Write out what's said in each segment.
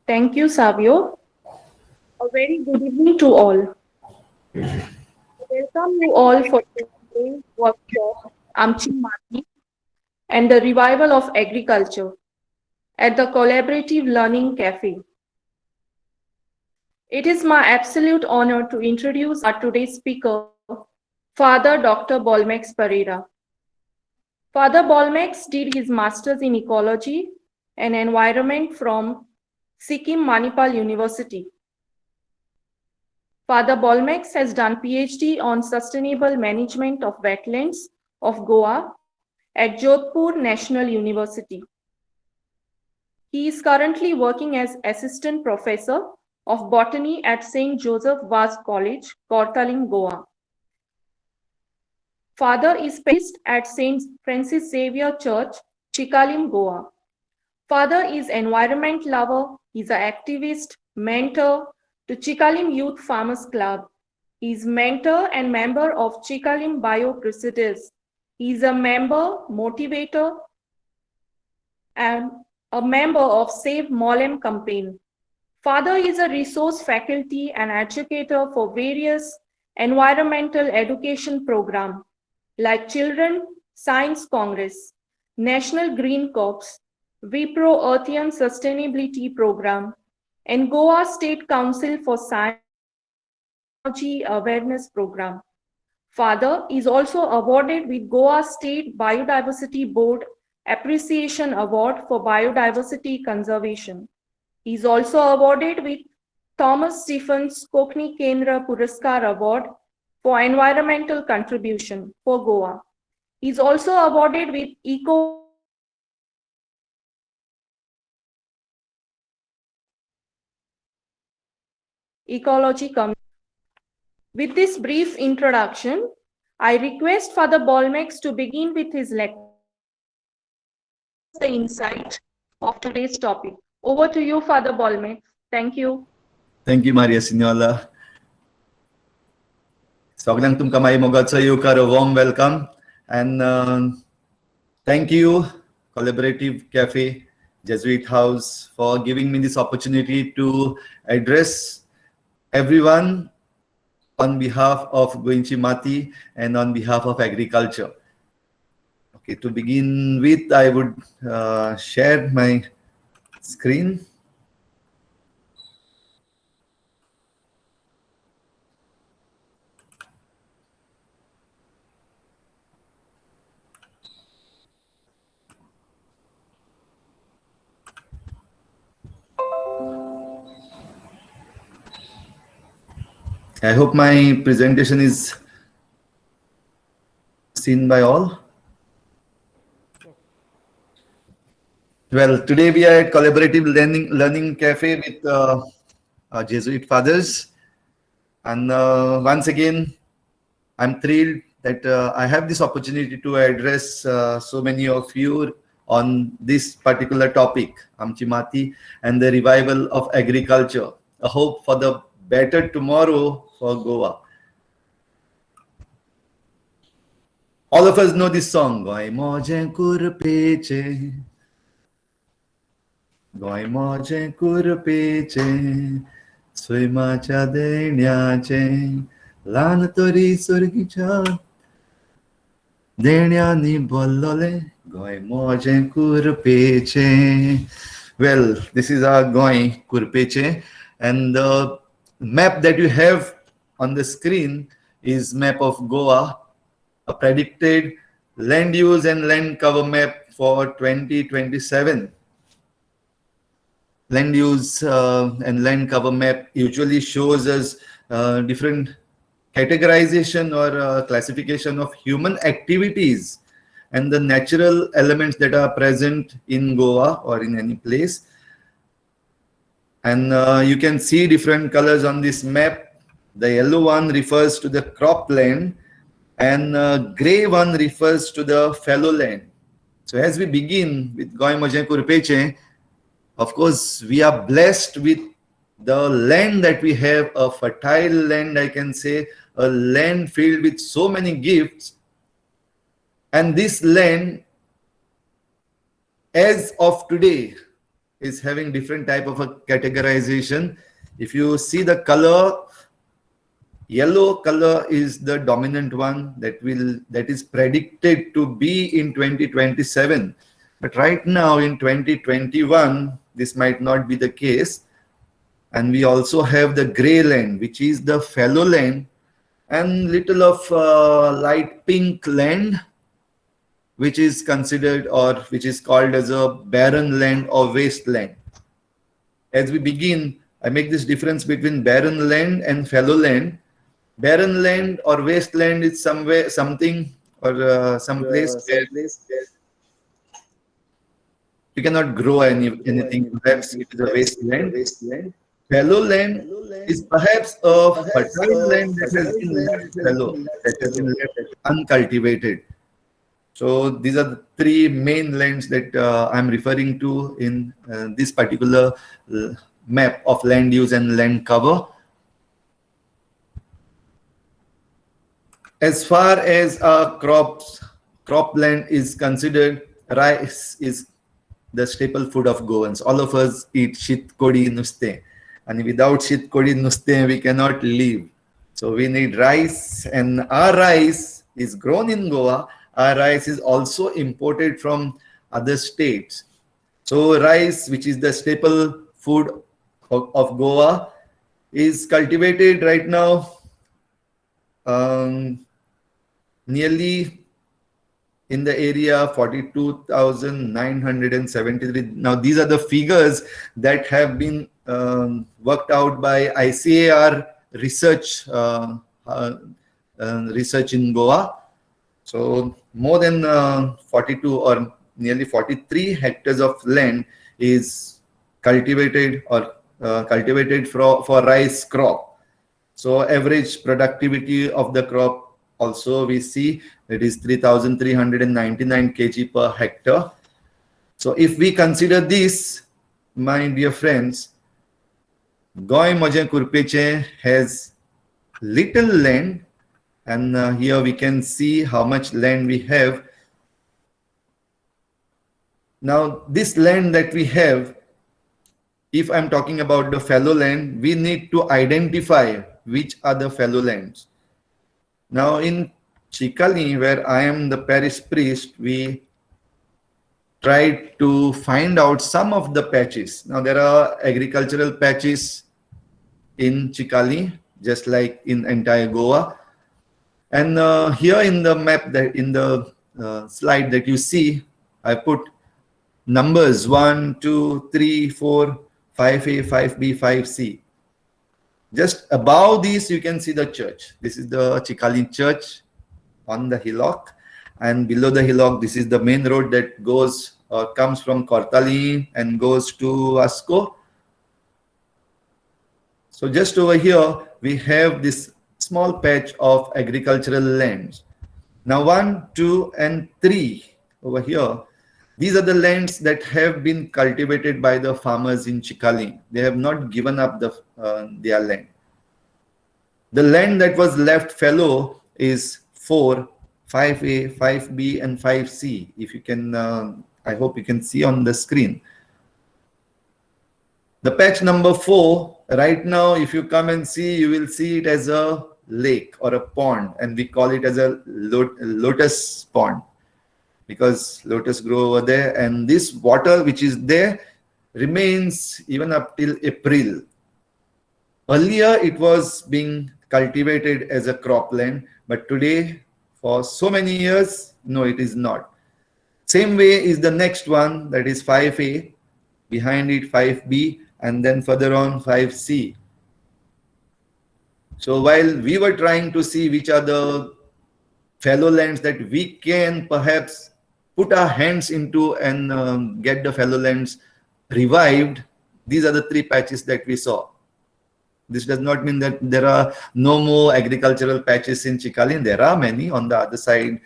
Thank you, Savio. A very good evening to all. Welcome you all for today's workshop, Amchi Mati, and the revival of agriculture at the Collaborative Learning Cafe. It is my absolute honor to introduce our today's speaker, Father Dr. Bolmex Pereira. Father Bolmex did his master's in ecology and environment from Sikkim Manipal University. Father Bolmex has done PhD on sustainable management of wetlands of Goa at Jodhpur National University. He is currently working as assistant professor of botany at St. Joseph Vaz College, Kortaling, Goa. Father is priest at St. Francis Xavier Church, Chikalim, Goa. Father is environment lover, he's an activist, mentor to Chikalim Youth Farmers Club. He is mentor and member of Chikalim Bio Crusaders. He is a member, motivator, and a member of Save Molem campaign. Father is a resource faculty and educator for various environmental education programs like Children Science Congress, National Green Corps, Wipro Earthian Sustainability Program, and Goa State Council for Science Technology Awareness Program. Father is also awarded with Goa State Biodiversity Board Appreciation Award for Biodiversity Conservation. He is also awarded with Thomas Stephens Kokni Kendra Puraskar Award for environmental contribution for Goa. He is also awarded with Ecology Committee. With this brief introduction, I request Father Bolmex to begin with his lecture, the insight of today's topic. Over to you, Father Bolmex. Thank you. Thank you, Maria Signola. Sognang tum kamay mogad sa you karo warm welcome and thank you Collaborative Cafe Jesuit House for giving me this opportunity to address everyone on behalf of Goinchi Mati and on behalf of agriculture. Okay, to begin with, I would share my screen. I hope my presentation is seen by all. Well, today we are at Collaborative Learning Cafe with our Jesuit fathers. And once again, I'm thrilled that I have this opportunity to address so many of you on this particular topic, Amchi Mati, and the revival of agriculture, a hope for the better tomorrow for Goa. All of us know this song. Goi moje kurpeche, goi moje kurpeche, soimacha denyache, lan tori surgicha, denyani bollole, goi moje kurpeche. Well, this is our goi kurpeche, and the map that you have on the screen is map of Goa, a predicted land use and land cover map for 2027. Land use and land cover map usually shows us different categorization or classification of human activities and the natural elements that are present in Goa or in any place. And you can see different colors on this map. The yellow one refers to the cropland and gray one refers to the fallow land. So as we begin with Goi Moje Kurpeche, of course, we are blessed with the land that we have, a fertile land, I can say, a land filled with so many gifts. And this land, as of today, is having different type of a categorization. If you see the color, yellow color is the dominant one that is predicted to be in 2027. But right now in 2021, this might not be the case. And we also have the gray land, which is the fallow land, and little of light pink land, which is considered or which is called as a barren land or wasteland. As we begin, I make this difference between barren land and fallow land. Barren land or wasteland is somewhere, something or some place where you cannot grow anything. Perhaps it is a wasteland. Fallow land is perhaps a fertile land that has been left fallow, that has been left uncultivated. So these are the three main lands that I'm referring to in this particular map of land use and land cover. As far as cropland is considered, rice is the staple food of Goans. All of us eat shit kodi nuste, and without shit kodi nuste we cannot live. So we need rice, and our rice is grown in Goa. Our rice is also imported from other states. So rice, which is the staple food of Goa, is cultivated right now nearly in the area 42,973. Now these are the figures that have been worked out by ICAR research research in Goa. So more than 42 or nearly 43 hectares of land is cultivated or cultivated for rice crop. So average productivity of the crop also we see it is 3,399 kg per hectare. So if we consider this, my dear friends, Goy Moje Kurpeche has little land, and here we can see how much land we have. Now this land that we have, if I'm talking about the fallow land, we need to identify which are the fallow lands. Now in Chikali, where I am the parish priest, we tried to find out some of the patches. Now there are agricultural patches in Chikali, just like in entire Goa. And here in the map, that in the slide that you see, I put numbers 1, 2, 3, 4, 5A, 5B, 5C. Just above these, you can see the church. This is the Chikali church on the hillock. And below the hillock, this is the main road that goes or comes from Kortali and goes to Vasco. So just over here, we have this small patch of agricultural lands. Now 1, 2, and 3 over here, these are the lands that have been cultivated by the farmers in Chikali. They have not given up their land. The land that was left fallow is 4, 5A, 5B, and 5C. If you can, I hope you can see on the screen. The patch number 4, right now, if you come and see, you will see it as a lake or a pond, and we call it as a lotus pond, because lotus grow over there, and this water which is there remains even up till April. Earlier it was being cultivated as a cropland, but today for so many years, no, it is not. Same way is the next one, that is 5A, behind it 5B, and then further on 5C. So while we were trying to see which are the fallow lands that we can perhaps put our hands into and get the fallow lands revived, these are the 3 patches that we saw. This does not mean that there are no more agricultural patches in Chikali. There are many on the other side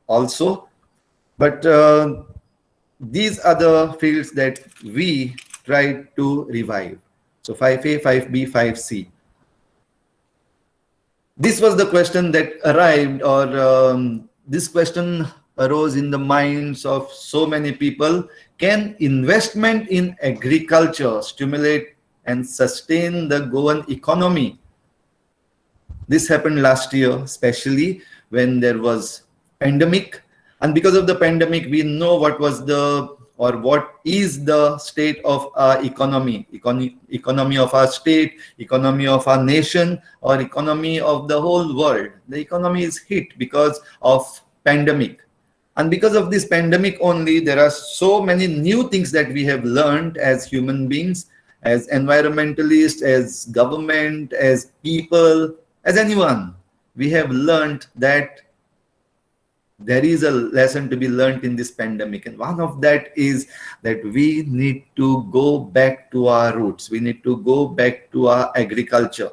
also. But these are the fields that we tried to revive. So 5A, 5B, 5C. This was the question that arrived, or this question arose in the minds of so many people. Can investment in agriculture stimulate and sustain the Goan economy? This happened last year, especially when there was pandemic. And because of the pandemic, we know what was the or what is the state of our economy of our state, economy of our nation, or economy of the whole world. The economy is hit because of pandemic. And because of this pandemic only, there are so many new things that we have learned as human beings, as environmentalists, as government, as people, as anyone. We have learned that there is a lesson to be learned in this pandemic. And one of that is that we need to go back to our roots. We need to go back to our agriculture.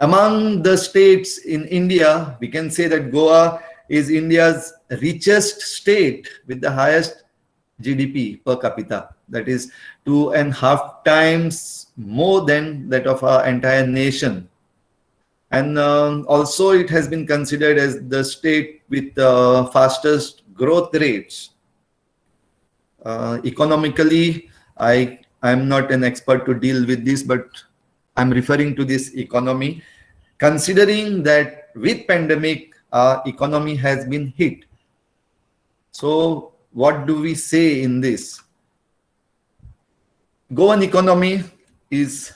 Among the states in India, we can say that Goa is India's richest state with the highest GDP per capita. That is 2.5 times more than that of our entire nation. And also it has been considered as the state with the fastest growth rates. Economically, I'm not an expert to deal with this, but I'm referring to this economy. Considering that with pandemic, our economy has been hit. So what do we say in this? Goan economy is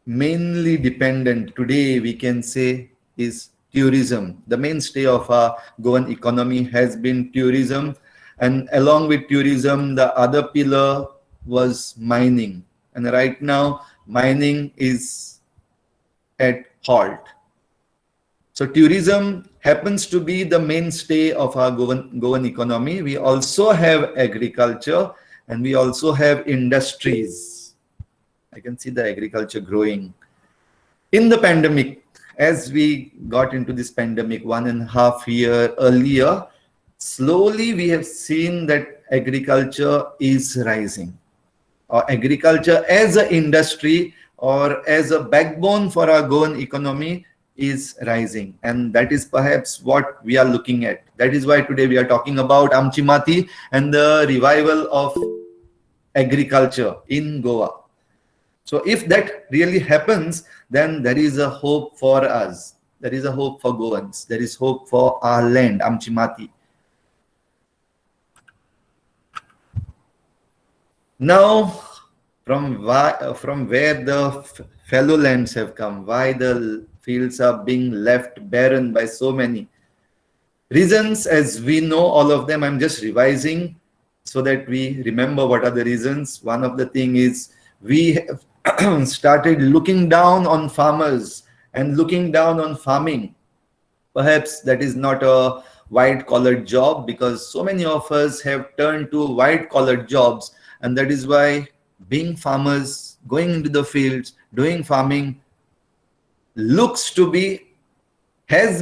mainly dependent today, we can say, is tourism. The mainstay of our Goan economy has been tourism, and along with tourism, the other pillar was mining. And right now, mining is at halt. So tourism happens to be the mainstay of our Goan economy. We also have agriculture, and we also have industries. I can see the agriculture growing. In the pandemic, as we got into this pandemic 1.5 years earlier, slowly we have seen that agriculture is rising. Or agriculture as an industry or as a backbone for our Goan economy is rising. And that is perhaps what we are looking at. That is why today we are talking about Amchi Mati and the revival of agriculture in Goa. So if that really happens, then there is a hope for us. There is a hope for Goans. There is hope for our land, Amchi Mati. Now, from where the fallow lands have come, why the fields are being left barren by so many reasons, as we know all of them. I'm just revising so that we remember what are the reasons. One of the thing is we have started looking down on farmers and looking down on farming. Perhaps that is not a white-collar job, because so many of us have turned to white-collar jobs, and that is why being farmers, going into the fields, doing farming has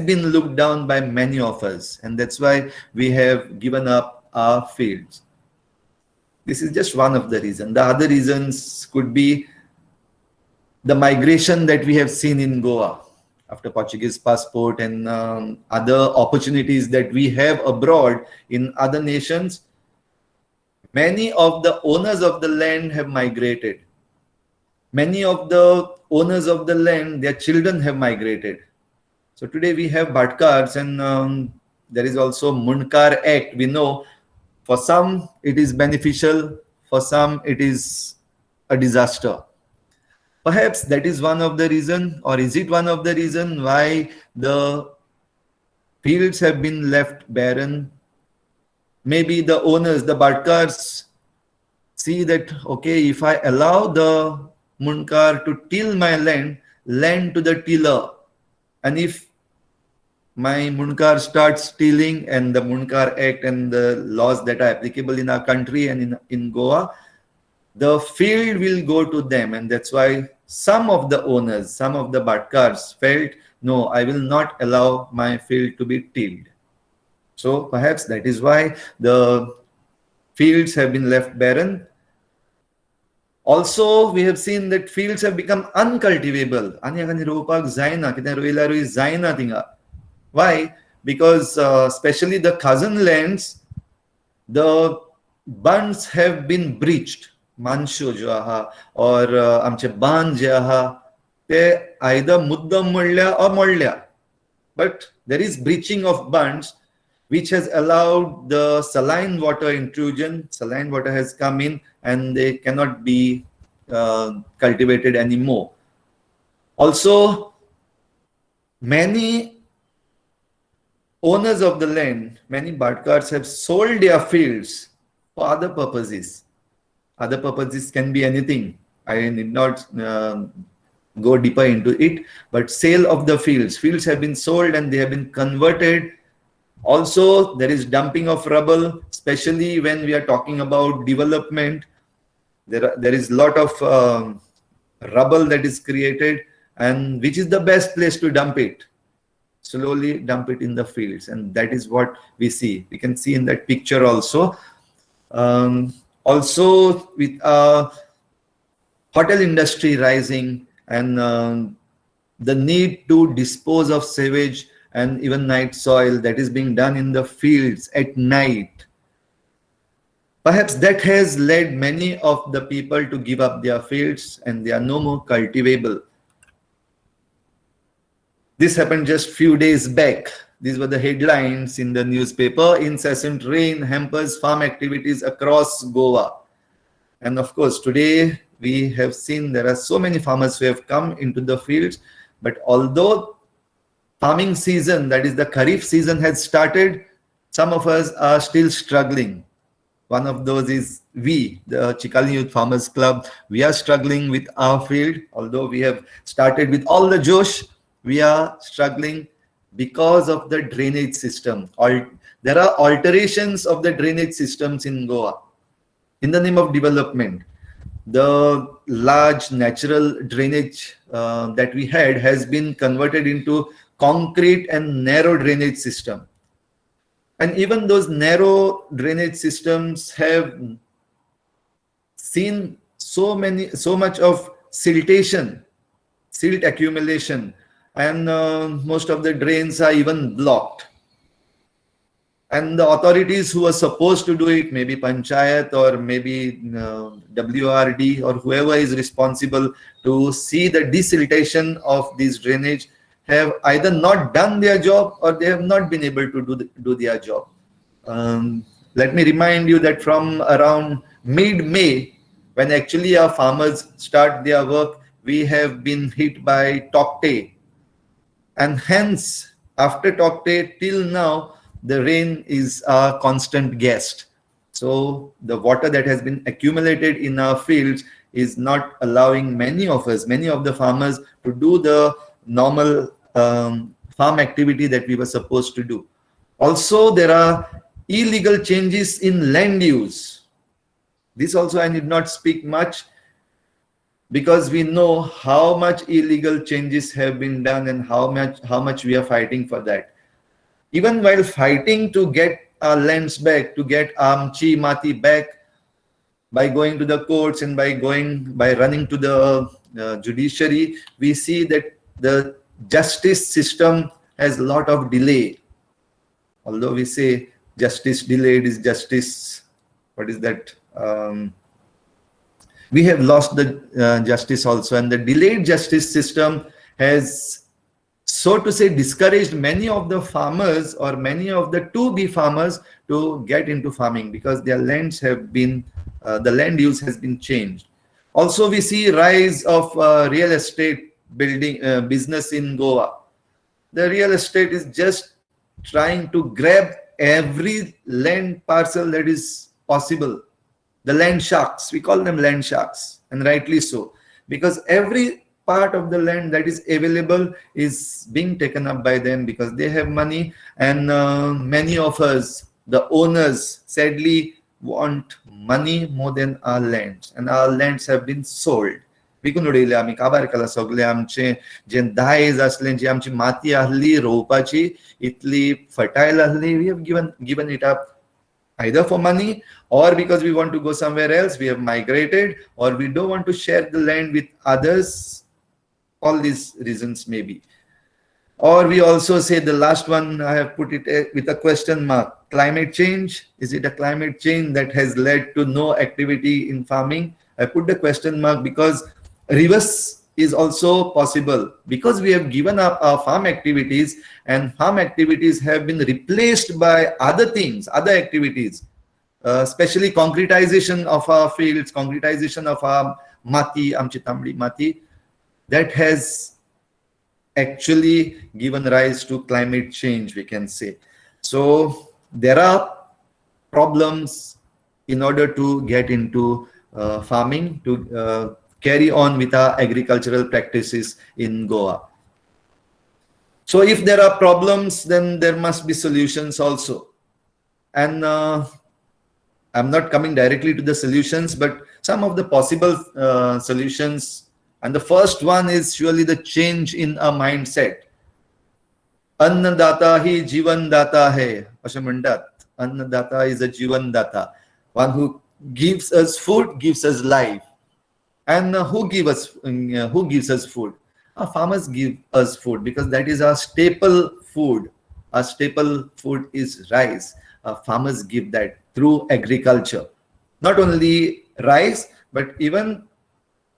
been looked down by many of us, and that's why we have given up our fields. This is just one of the reasons. The other reasons could be the migration that we have seen in Goa after Portuguese passport and other opportunities that we have abroad in other nations. Many of the owners of the land have migrated. Many of the owners of the land, their children have migrated. So today we have Bhatkars, and there is also Munkar Act. We know for some it is beneficial, for some it is a disaster. Perhaps that is one of the reason, or is it one of the reason why the fields have been left barren? Maybe the owners, the Bhatkars, see that, okay, if I allow the Munkar to till my land to the tiller, and if my Munkar starts stealing, and the Munkar Act and the laws that are applicable in our country and in Goa, the field will go to them. And that's why some of the owners, some of the Bhatkars felt, no, I will not allow my field to be tilled. So perhaps that is why the fields have been left barren. Also, we have seen that fields have become uncultivable. Why? because especially the cousin lands, the bonds have been breached. मानशो जो आहा or आमचे बांद जे आहा ते either मुद्दम मोडल्या or मोडल्या. But there is breaching of bonds, which has allowed the saline water intrusion. Saline water has come in and they cannot be cultivated anymore. Also, many owners of the land, many Bhatkars have sold their fields for other purposes. Other purposes can be anything. I need not go deeper into it, but sale of the fields have been sold and they have been converted. Also, there is dumping of rubble, especially when we are talking about development. There is a lot of rubble that is created, and which is the best place to dump it? Slowly dump it in the fields, and that is what we see. We can see in that picture also. Also, with hotel industry rising and the need to dispose of sewage and even night soil that is being done in the fields at night. Perhaps that has led many of the people to give up their fields and they are no more cultivable. This happened just few days back. These were the headlines in the newspaper. Incessant rain hampers farm activities across Goa. And of course, today we have seen there are so many farmers who have come into the fields. But although farming season, that is the Kharif season, has started, some of us are still struggling. One of those is we, the Chikalim Youth Farmers Club. We are struggling with our field. Although we have started with all the Josh, we are struggling because of the drainage system. There are alterations of the drainage systems in Goa in the name of development. The large natural drainage that we had has been converted into concrete and narrow drainage system. And even those narrow drainage systems have seen so much of siltation, silt accumulation, and most of the drains are even blocked. And the authorities who are supposed to do it, maybe Panchayat or maybe WRD or whoever is responsible to see the desiltation of this drainage, have either not done their job or they have not been able to do their job. Let me remind you that from around mid-May, when actually our farmers start their work, we have been hit by Tokte. And hence, after Tokte till now, the rain is a constant guest. So the water that has been accumulated in our fields is not allowing many of the farmers to do the normal farm activity that we were supposed to do. Also, there are illegal changes in land use. This also I need not speak much, because we know how much illegal changes have been done and how much we are fighting for that. Even while fighting to get our lands back, to get Amchi Mati back, by going to the courts and by running to the judiciary, we see that the justice system has a lot of delay. Although we say justice delayed is justice, what is that? We have lost the justice also, and the delayed justice system has, so to say, discouraged many of the farmers or many of the to-be farmers to get into farming, because their lands have been, the land use has been changed. Also, we see rise of real estate business in Goa. The real estate is just trying to grab every land parcel that is possible. The land sharks, we call them land sharks, and rightly so, because every part of the land that is available is being taken up by them because they have money. And many of us, the owners, sadly want money more than our lands, and our lands have been sold. विकून उडयले आमी, काबार केला सगळे आमचे जे दायज असले, जी आमची माती आहली रोवपाची, इतली फर्टायल आहली, we have given it up either for money or because we want to go somewhere else. We have migrated, or we don't want to share the land with others. All these reasons may be. Or we also say the last one, I have put it with a question mark. Climate change. Is it a climate change that has led to no activity in farming? I put the question mark because reverse is also possible, because we have given up our farm activities, and farm activities have been replaced by other things, other activities, especially concretization of our fields, concretization of our mati, amchi tambdi mati, that has actually given rise to climate change, we can say. So there are problems in order to get into farming, to carry on with our agricultural practices in Goa. So if there are problems, then there must be solutions also. And I'm not coming directly to the solutions, but some of the possible solutions. And the first one is surely the change in a mindset. Annadata hi jivan data hai. असे म्हणतात. Annadata is a jivan data. One who gives us food, gives us life. And who gives us food? Our farmers give us food, because that is our staple food. Our staple food is rice. Our farmers give that through agriculture. Not only rice, but even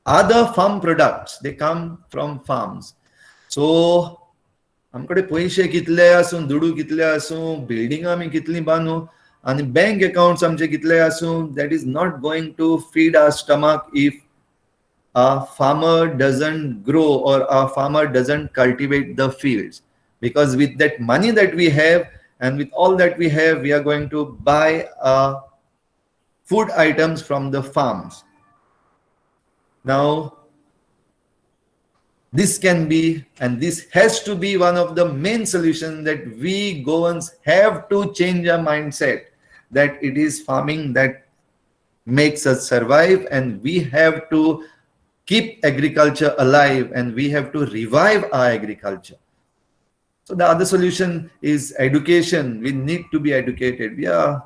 other farm products, they come from farms. So आमकडे पैसे कितले आसूं, दुडू कितले आसूं, building आमी कितली बांदू, आणि bank accounts आमचे कितले आसूं, that is not going to feed our stomach if a farmer doesn't grow or a farmer doesn't cultivate the fields. Because with that money that we have, and with all that we have, we are going to buy food items from the farms. Now, this can be, and this has to be, one of the main solutions, that we Goans have to change our mindset, that it is farming that makes us survive, and we have to keep agriculture alive, and we have to revive our agriculture. So the other solution is education. We need to be educated. We are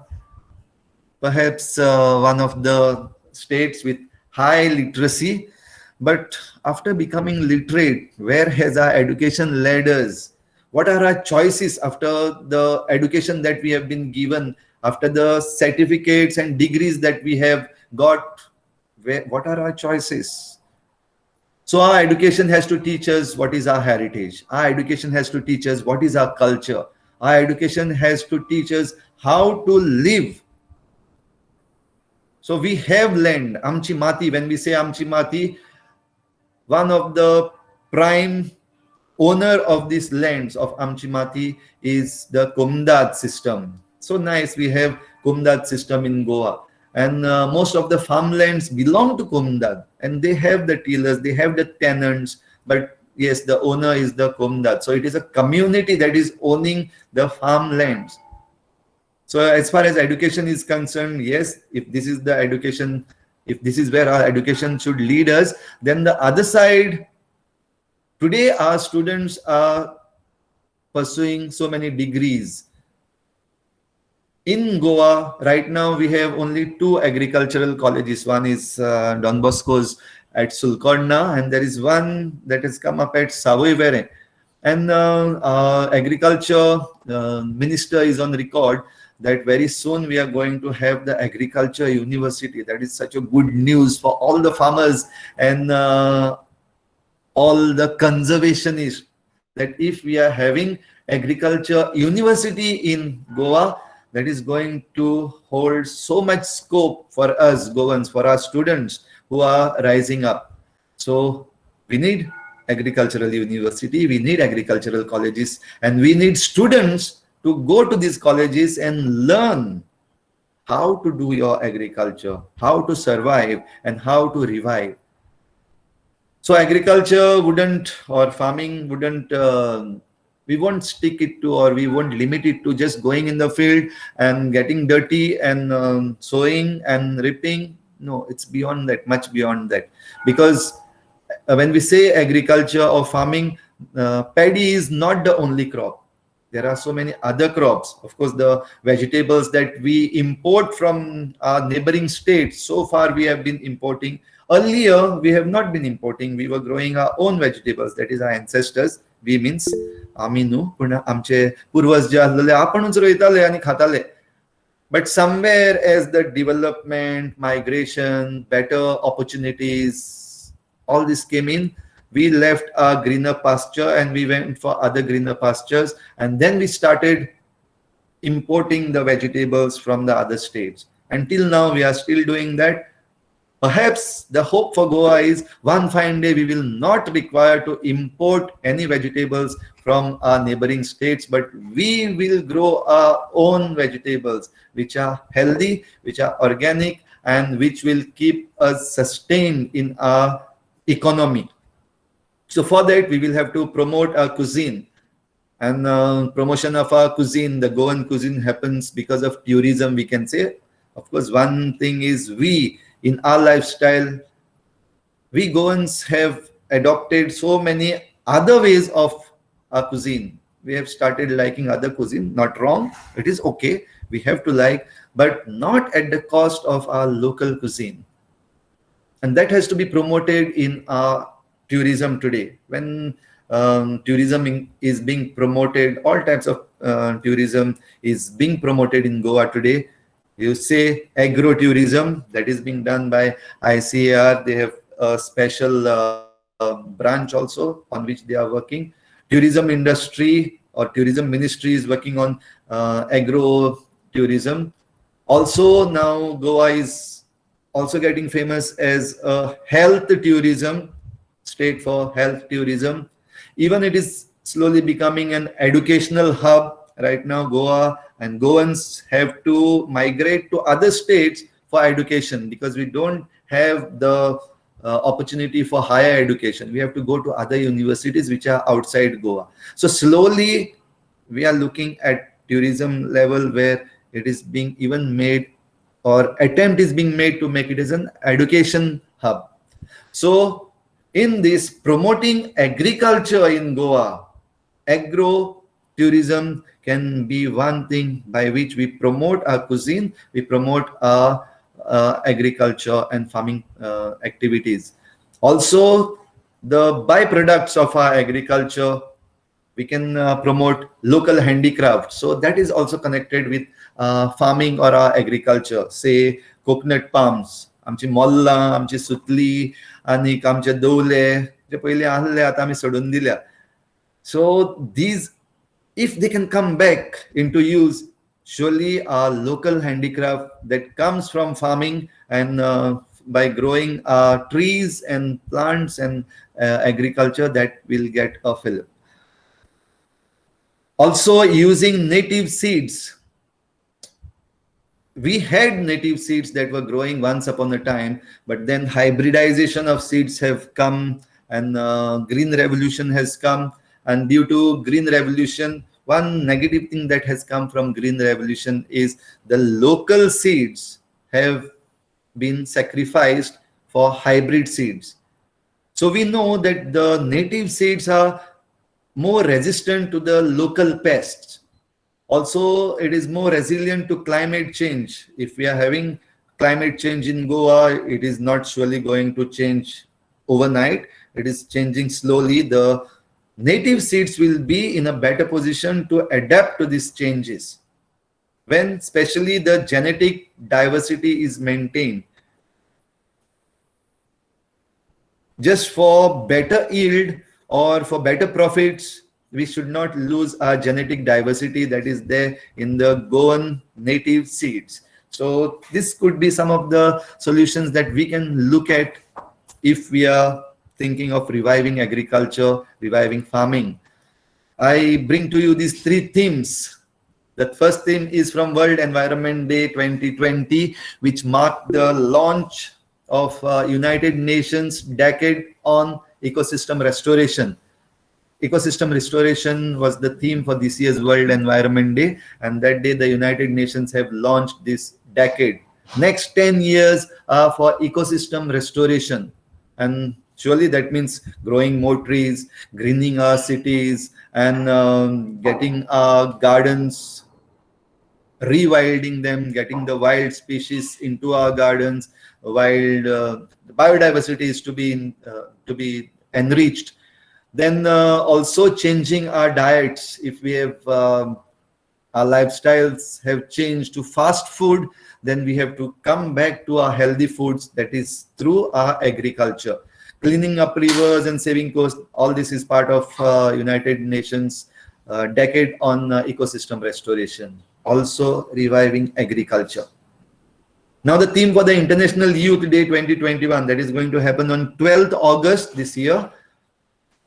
perhaps one of the states with high literacy, but after becoming literate, where has our education led us? What are our choices after the education that we have been given, after the certificates and degrees that we have got? What are our choices? So our education has to teach us what is our heritage. Our education has to teach us what is our culture. Our education has to teach us how to live. So we have land, Amchi Mati. When we say Amchi Mati, one of the prime owner of these lands of Amchi Mati is the Kumdad system. So nice, we have Kumdad system in Goa. And most of the farmlands belong to Kumdad. And they have the tillers, they have the tenants. But yes, the owner is the Kumdad. So it is a community that is owning the farmlands. So as far as education is concerned, yes, if this is the education, if this is where our education should lead us, then the other side, today our students are pursuing so many degrees. In Goa, right now, we have only 2 agricultural colleges. One is Don Bosco's at Sulcorna, and there is one that has come up at Savoyvere. And agriculture minister is on record that very soon we are going to have the agriculture university. That is such a good news for all the farmers and all the conservationists, that if we are having agriculture university in Goa, that is going to hold so much scope for us Goans, for our students who are rising up. So we need agricultural university, we need agricultural colleges, and we need students to go to these colleges and learn how to do your agriculture, how to survive, and how to revive. So agriculture wouldn't, or farming wouldn't, we won't stick it to, or we won't limit it to just going in the field and getting dirty and sowing and reaping. No, it's beyond that, much beyond that. Because when we say agriculture or farming, paddy is not the only crop. There are so many other crops. Of course, the vegetables that we import from our neighboring states, so far we have been importing. Earlier, we have not been importing. We were growing our own vegetables. That is our ancestors. We means आमी न्हू पूण आमचे पुर्वज जे आसलेले आपणूच रोयताले आनी खाताले. But somewhere as the development, migration, better opportunities, all this came in, we left our greener pasture and we went for other greener pastures. And then we started importing the vegetables from the other states. Until now, we are still doing that. Perhaps the hope for Goa is one fine day we will not require to import any vegetables from our neighboring states, but we will grow our own vegetables, which are healthy, which are organic, and which will keep us sustained in our economy. So for that, we will have to promote our cuisine. And promotion of our cuisine, the Goan cuisine, happens because of tourism, we can say. Of course, one thing is in our lifestyle, we Goans have adopted so many other ways of our cuisine. We have started liking other cuisine, not wrong. It is okay. We have to like, but not at the cost of our local cuisine. And that has to be promoted in our tourism today. When tourism is being promoted, all types of tourism is being promoted in Goa today. You say agro-tourism, that is being done by ICAR. They have a special branch also on which they are working. Tourism industry or tourism ministry is working on agro-tourism. Also now Goa is also getting famous as a health tourism, state for health tourism. Even it is slowly becoming an educational hub. Right now, Goa and Goans have to migrate to other states for education because we don't have the opportunity for higher education. We have to go to other universities which are outside Goa. So slowly, we are looking at tourism level where it is being even made or attempt is being made to make it as an education hub. So in this promoting agriculture in Goa, agro-tourism can be one thing by which we promote our cuisine, we promote our agriculture and farming activities. Also, the byproducts of our agriculture, we can promote local handicrafts. So that is also connected with farming or our agriculture. Say coconut palms, आमची मोल्लां, आमची सुतली, आनी आमचे दवले जे पयलीं आसले आतां आमी सोडून दिल्या. So these, if they can come back into use, surely our local handicraft that comes from farming and by growing trees and plants and agriculture, that will get a fill. Also using native seeds. We had native seeds that were growing once upon a time, but then hybridization of seeds have come and green revolution has come. And due to green revolution, one negative thing that has come from green revolution is the local seeds have been sacrificed for hybrid seeds. So we know that the native seeds are more resistant to the local pests. Also, it is more resilient to climate change. If we are having climate change in Goa, it is not surely going to change overnight. It is changing slowly. The native seeds will be in a better position to adapt to these changes when especially the genetic diversity is maintained. Just for better yield or for better profits, we should not lose our genetic diversity that is there in the Goan native seeds. So this could be some of the solutions that we can look at if we are thinking of reviving agriculture, reviving farming. I bring to you these three themes. The first theme is from World Environment Day 2020, which marked the launch of United Nations Decade on Ecosystem Restoration. Ecosystem restoration was the theme for this year's World Environment Day, and that day the United Nations have launched this decade. Next 10 years are for ecosystem restoration, and surely that means growing more trees, greening our cities, and getting our gardens, rewilding them, getting the wild species into our gardens. Wild biodiversity is to be enriched. Then also changing our diets. If we have our lifestyles have changed to fast food, then we have to come back to our healthy foods, that is through our agriculture. Cleaning up rivers and saving coast, all this is part of United Nations decade on ecosystem restoration. Also reviving agriculture. Now the theme for the International Youth Day 2021, that is going to happen on 12th August this year.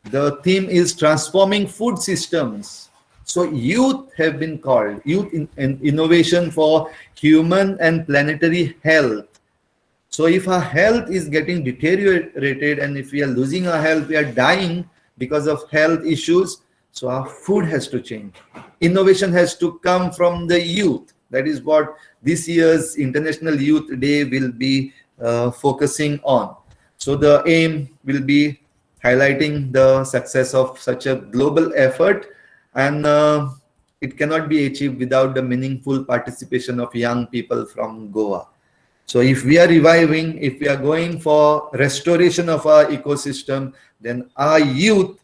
The theme is transforming food systems. So youth have been called, youth in innovation for human and planetary health. So if our health is getting deteriorated and if we are losing our health, we are dying because of health issues. So our food has to change. Innovation has to come from the youth. That is what this year's International Youth Day will be focusing on. So the aim will be highlighting the success of such a global effort, and it cannot be achieved without the meaningful participation of young people from Goa. So if we are reviving, if we are going for restoration of our ecosystem, then our youth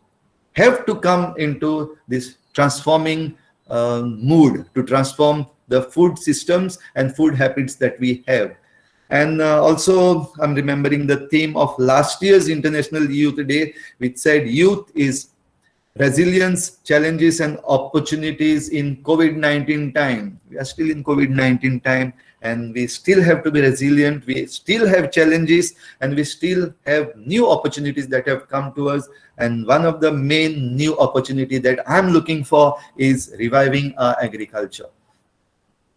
have to come into this transforming mood to transform the food systems and food habits that we have. And also, I'm remembering the theme of last year's International Youth Day, which said youth is resilience, challenges, and opportunities in COVID-19 time. We are still in COVID-19 time, and we still have to be resilient. We still have challenges, and we still have new opportunities that have come to us. And one of the main new opportunity that I'm looking for is reviving our agriculture.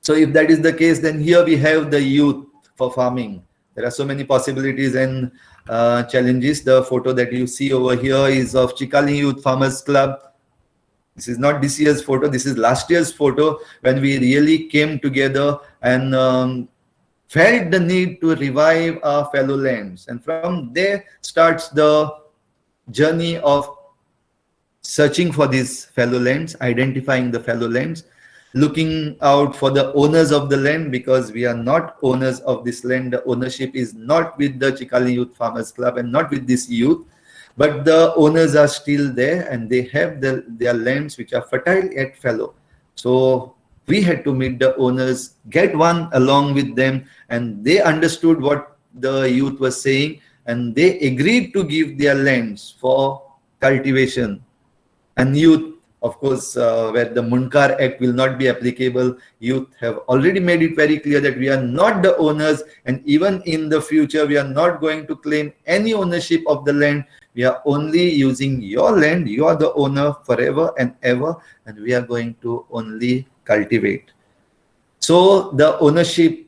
So if that is the case, then here we have the youth for farming. There are so many possibilities and challenges. The photo that you see over here is of Chikaling Youth Farmers Club. This is not this year's photo. This is last year's photo when we really came together and felt the need to revive our fallow lands. And from there starts the journey of searching for these fallow lands, identifying the fallow lands, looking out for the owners of the land, because we are not owners of this land. The ownership is not with the Chikaling Youth Farmers Club and not with this youth, but the owners are still there and they have their lands which are fertile yet fallow. So we had to meet the owners, get one along with them, and they understood what the youth was saying and they agreed to give their lands for cultivation. And youth, of course, where the Munkar Act will not be applicable, youth have already made it very clear that we are not the owners, and even in the future, we are not going to claim any ownership of the land. We are only using your land. You are the owner forever and ever, and we are going to only cultivate. So the ownership.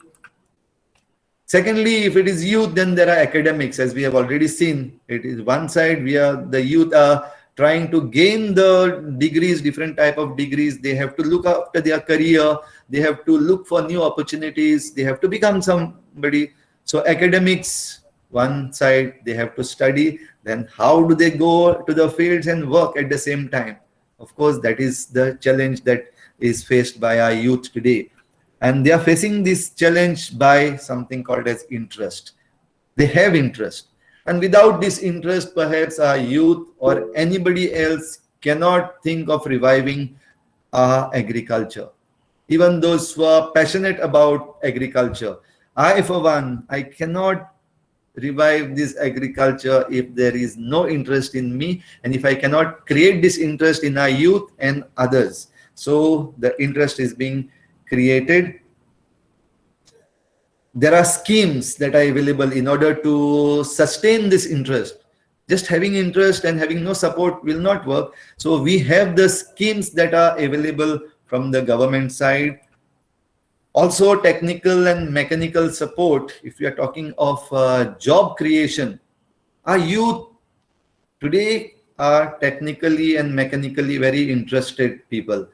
Secondly, if it is youth, then there are academics, as we have already seen. It is one side, the youth are trying to gain the degrees, different type of degrees. They have to look after their career. They have to look for new opportunities. They have to become somebody. So academics, one side, they have to study. Then how do they go to the fields and work at the same time? Of course, that is the challenge that is faced by our youth today. And they are facing this challenge by something called as interest. They have interest. And without this interest, perhaps our youth or anybody else cannot think of reviving our agriculture. Even those who are passionate about agriculture. I, for one, I cannot revive this agriculture if there is no interest in me and if I cannot create this interest in our youth and others. So the interest is being created. There are schemes that are available in order to sustain this interest. Just having interest and having no support will not work. So we have the schemes that are available from the government side. Also technical and mechanical support. If we are talking of job creation, our youth today are technically and mechanically very interested people.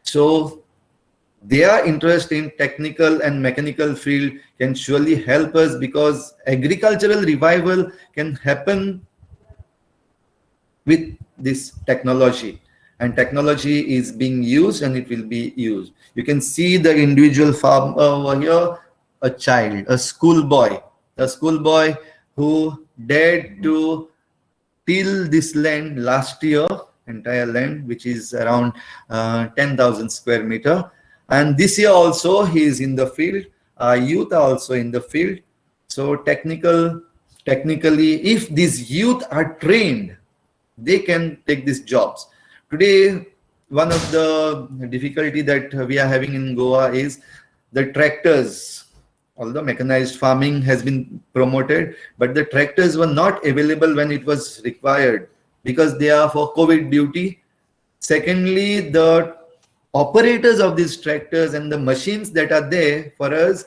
So their interest in technical and mechanical field can surely help us, because agricultural revival can happen with this technology, and technology is being used and it will be used. You can see the individual farmer over here, a child, a schoolboy who dared to till this land last year, entire land, which is around 10,000 square meter. And this year also he is in the field. Youth are also in the field. So technically, if these youth are trained, they can take these jobs. Today, one of the difficulty that we are having in Goa is the tractors. Although mechanized farming has been promoted, but the tractors were not available when it was required because they are for COVID duty. Secondly, the operators of these tractors and the machines that are there for us,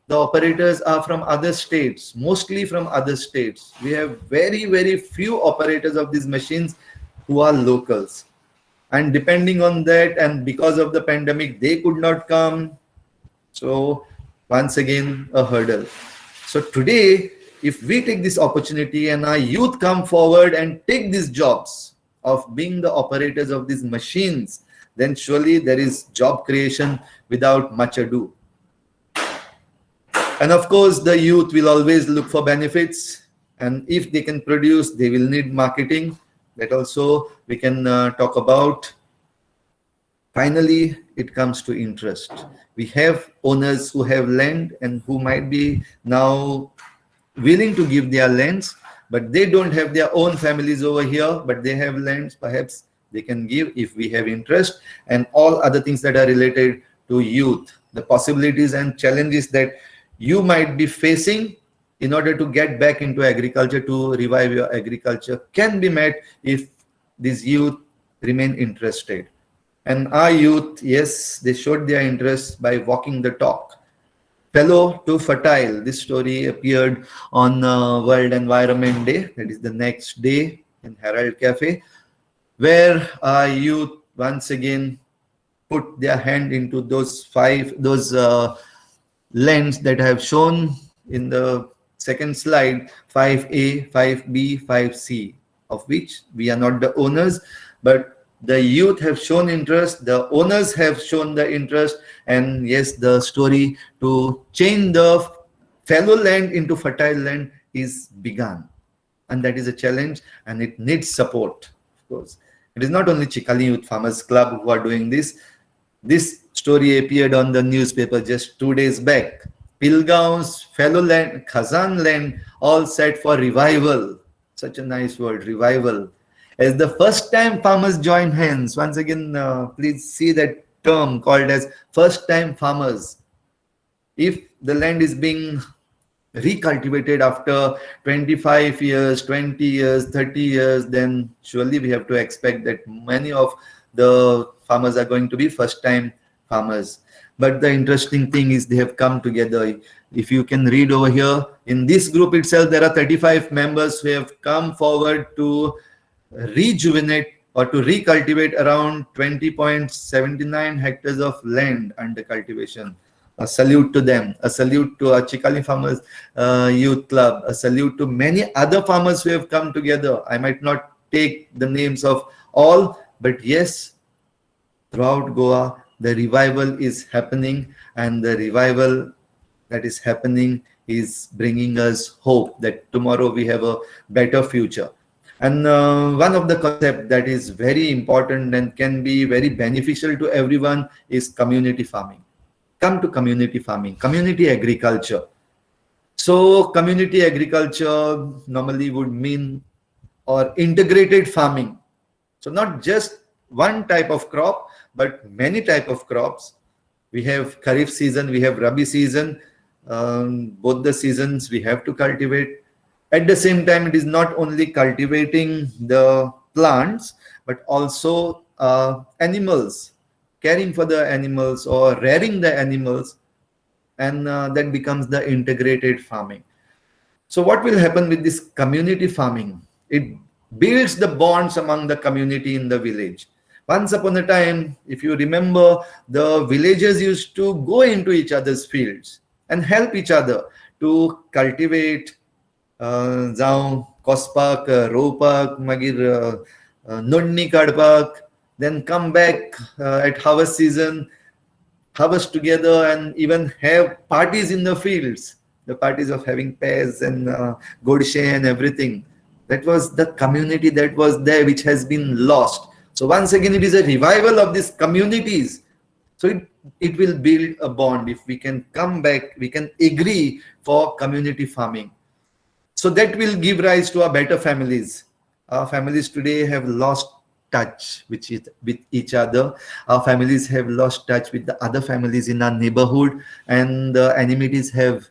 the operators are from other states, mostly from other states. We have very, very few operators of these machines who are locals. And depending on that, and because of the pandemic, they could not come. So once again, a hurdle. So today, if we take this opportunity and our youth come forward and take these jobs of being the operators of these machines, then surely there is job creation without much ado. And of course, the youth will always look for benefits. And if they can produce, they will need marketing. That also we can talk about. Finally, it comes to interest. We have owners who have land and who might be now willing to give their lands, but they don't have their own families over here, but they have lands. Perhaps they can give if we have interest, and all other things that are related to youth, the possibilities and challenges that you might be facing in order to get back into agriculture, to revive your agriculture, can be met if these youth remain interested. And our youth, yes, they showed their interest by walking the talk. Fellow to Fertile, this story appeared on World Environment Day, that is the next day in Herald Cafe, where our youth once again put their hand into those lands that I have shown in the second slide, 5A, 5B, 5C, of which we are not the owners, but the youth have shown interest, the owners have shown the interest, and yes, the story to change the fallow land into fertile land is begun. And that is a challenge, and it needs support, of course. It is not only Chikalim Youth Farmers Club who are doing this. This story appeared on the newspaper just 2 days back. Pilgaon's fallow land, Khazan land, all set for revival. Such a nice word, revival. As the first time farmers join hands, once again, please see that term called as first time farmers. If the land is being recultivated after 25 years, 20 years, 30 years, then surely we have to expect that many of the farmers are going to be first time farmers. But the interesting thing is they have come together. If you can read over here, in this group itself, there are 35 members who have come forward to rejuvenate or to recultivate around 20.79 hectares of land under cultivation. A salute to them, a salute to our Chikalim Farmers Youth Club, a salute to many other farmers who have come together. I might not take the names of all, but yes, throughout Goa, the revival is happening, and the revival that is happening is bringing us hope that tomorrow we have a better future. And one of the concepts that is very important and can be very beneficial to everyone is community farming. Come to community farming, community agriculture. So community agriculture normally would mean or integrated farming. So not just one type of crop, but many type of crops. We have Kharif season, we have Rabi season. Both the seasons we have to cultivate. At the same time, it is not only cultivating the plants, but also animals, caring for the animals or rearing the animals, and that becomes the integrated farming. So what will happen with this community farming? It builds the bonds among the community in the village. Once upon a time, if you remember, the villagers used to go into each other's fields and help each other to cultivate, जाऊं कॉस्पाक रोपाक मागीर नोडणी काडपाक, then come back at harvest season, harvest together, and even have parties in the fields, the parties of having pears and godshe and everything. That was the community that was there, which has been lost. So once again, it is a revival of these communities. So it will build a bond. If we can come back, we can agree for community farming. So that will give rise to our better families. Our families today have lost touch with each other. Our families have lost touch with the other families in our neighborhood, and the enmities have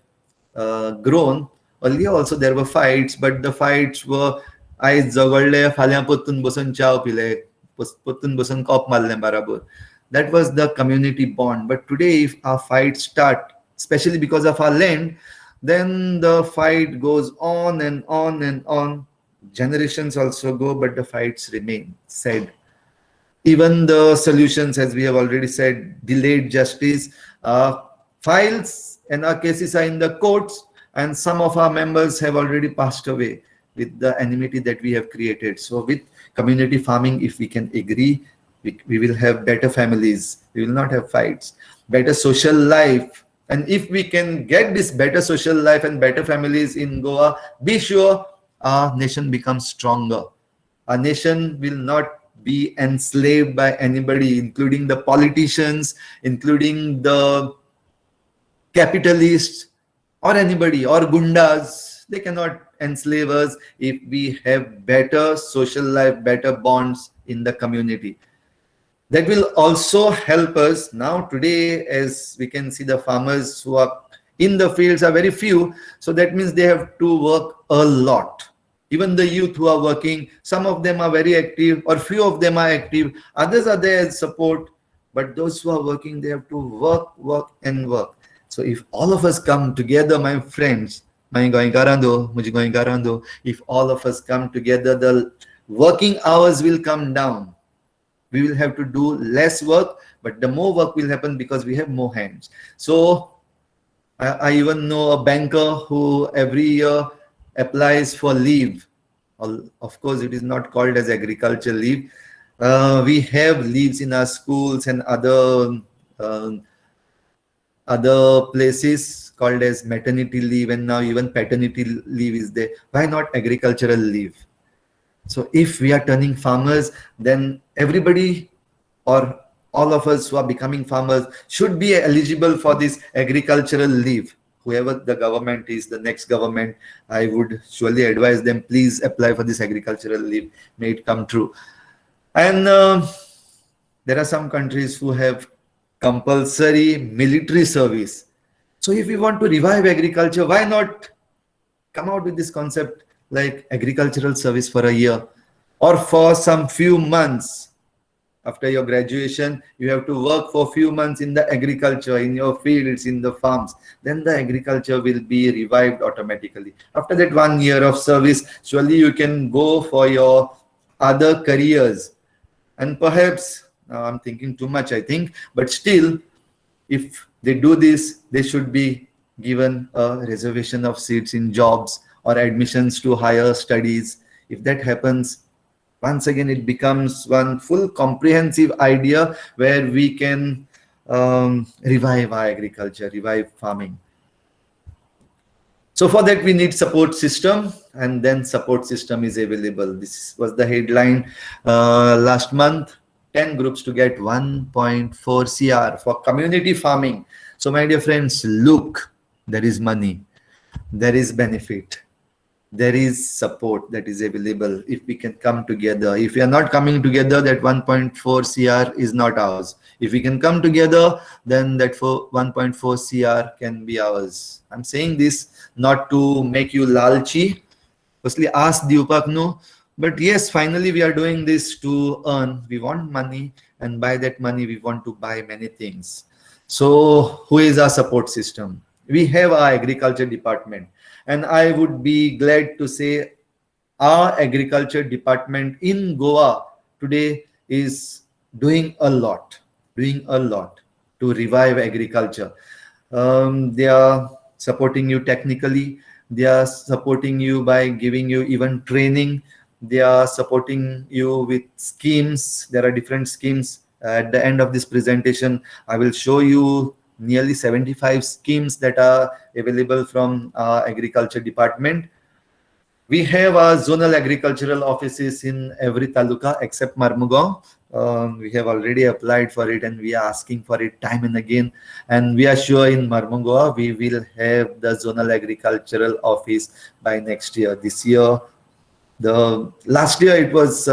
grown. Earlier also there were fights, but the fights were आयज झगडले फाल्यां पोत्तून बसून चाव पिले पोत्तून बसून corp मारले बराबर. That was the community bond. But today, if our fights start, especially because of our land, then the fight goes on and on and on. Generations also go, but the fights remain. Sad. Even the solutions, as we have already said, delayed justice, files and our cases are in the courts, and some of our members have already passed away with the enmity that we have created. So with community farming, if we can agree, we will have better families. We will not have fights, better social life. And if we can get this better social life and better families in Goa, be sure our nation becomes stronger. Our nation will not be enslaved by anybody, including the politicians, including the capitalists, or anybody, or gundas. They cannot enslave us if we have better social life, better bonds in the community. That will also help us. Now today, as we can see, the farmers who are in the fields are very few. So that means they have to work a lot. Even the youth who are working, some of them are very active, or few of them are active. Others are there as support. But those who are working, they have to work, work and work. So if all of us come together, my friends, if all of us come together, the working hours will come down. We will have to do less work, but the more work will happen because we have more hands. So I even know a banker who every year applies for leave. Of course, it is not called as agriculture leave. We have leaves in our schools and other places called as maternity leave, and now even paternity leave is there. Why not agricultural leave? So if we are turning farmers, then everybody or all of us who are becoming farmers should be eligible for this agricultural leave. Whoever the government is, the next government, I would surely advise them, please apply for this agricultural leave. May it come true. And there are some countries who have compulsory military service. So if we want to revive agriculture, why not come out with this concept like agricultural service for a year, or for some few months after your graduation, you have to work for a few months in the agriculture, in your fields, in the farms. Then the agriculture will be revived automatically. After that 1 year of service, surely you can go for your other careers. And perhaps, I'm thinking too much, I think, but still, if they do this, they should be given a reservation of seats in jobs or admissions to higher studies. If that happens, once again, it becomes one full comprehensive idea where we can revive our agriculture, revive farming. So for that, we need support system, and then support system is available. This was the headline last month. 10 groups to get 1.4 CR for community farming. So my dear friends, look, there is money, there is benefit, there is support that is available if we can come together. If we are not coming together, that 1.4 CR is not ours. If we can come together, then that 1.4 CR can be ours. I'm saying this not to make you lalchi. Firstly, ask the Upaknu. But yes, finally we are doing this to earn. We want money, and by that money we want to buy many things. So who is our support system? We have our agriculture department, and I would be glad to say our agriculture department in Goa today is doing a lot to revive agriculture. They are supporting you technically. They are supporting you by giving you even training. They are supporting you with schemes. There are different schemes. At the end of this presentation, I will show you nearly 75 schemes that are available from our agriculture department. We have our zonal agricultural offices in every taluka except Marmugao. We have already applied for it and we are asking for it time and again. And we are sure in Marmugao we will have the zonal agricultural office by next year. This year, the last year it was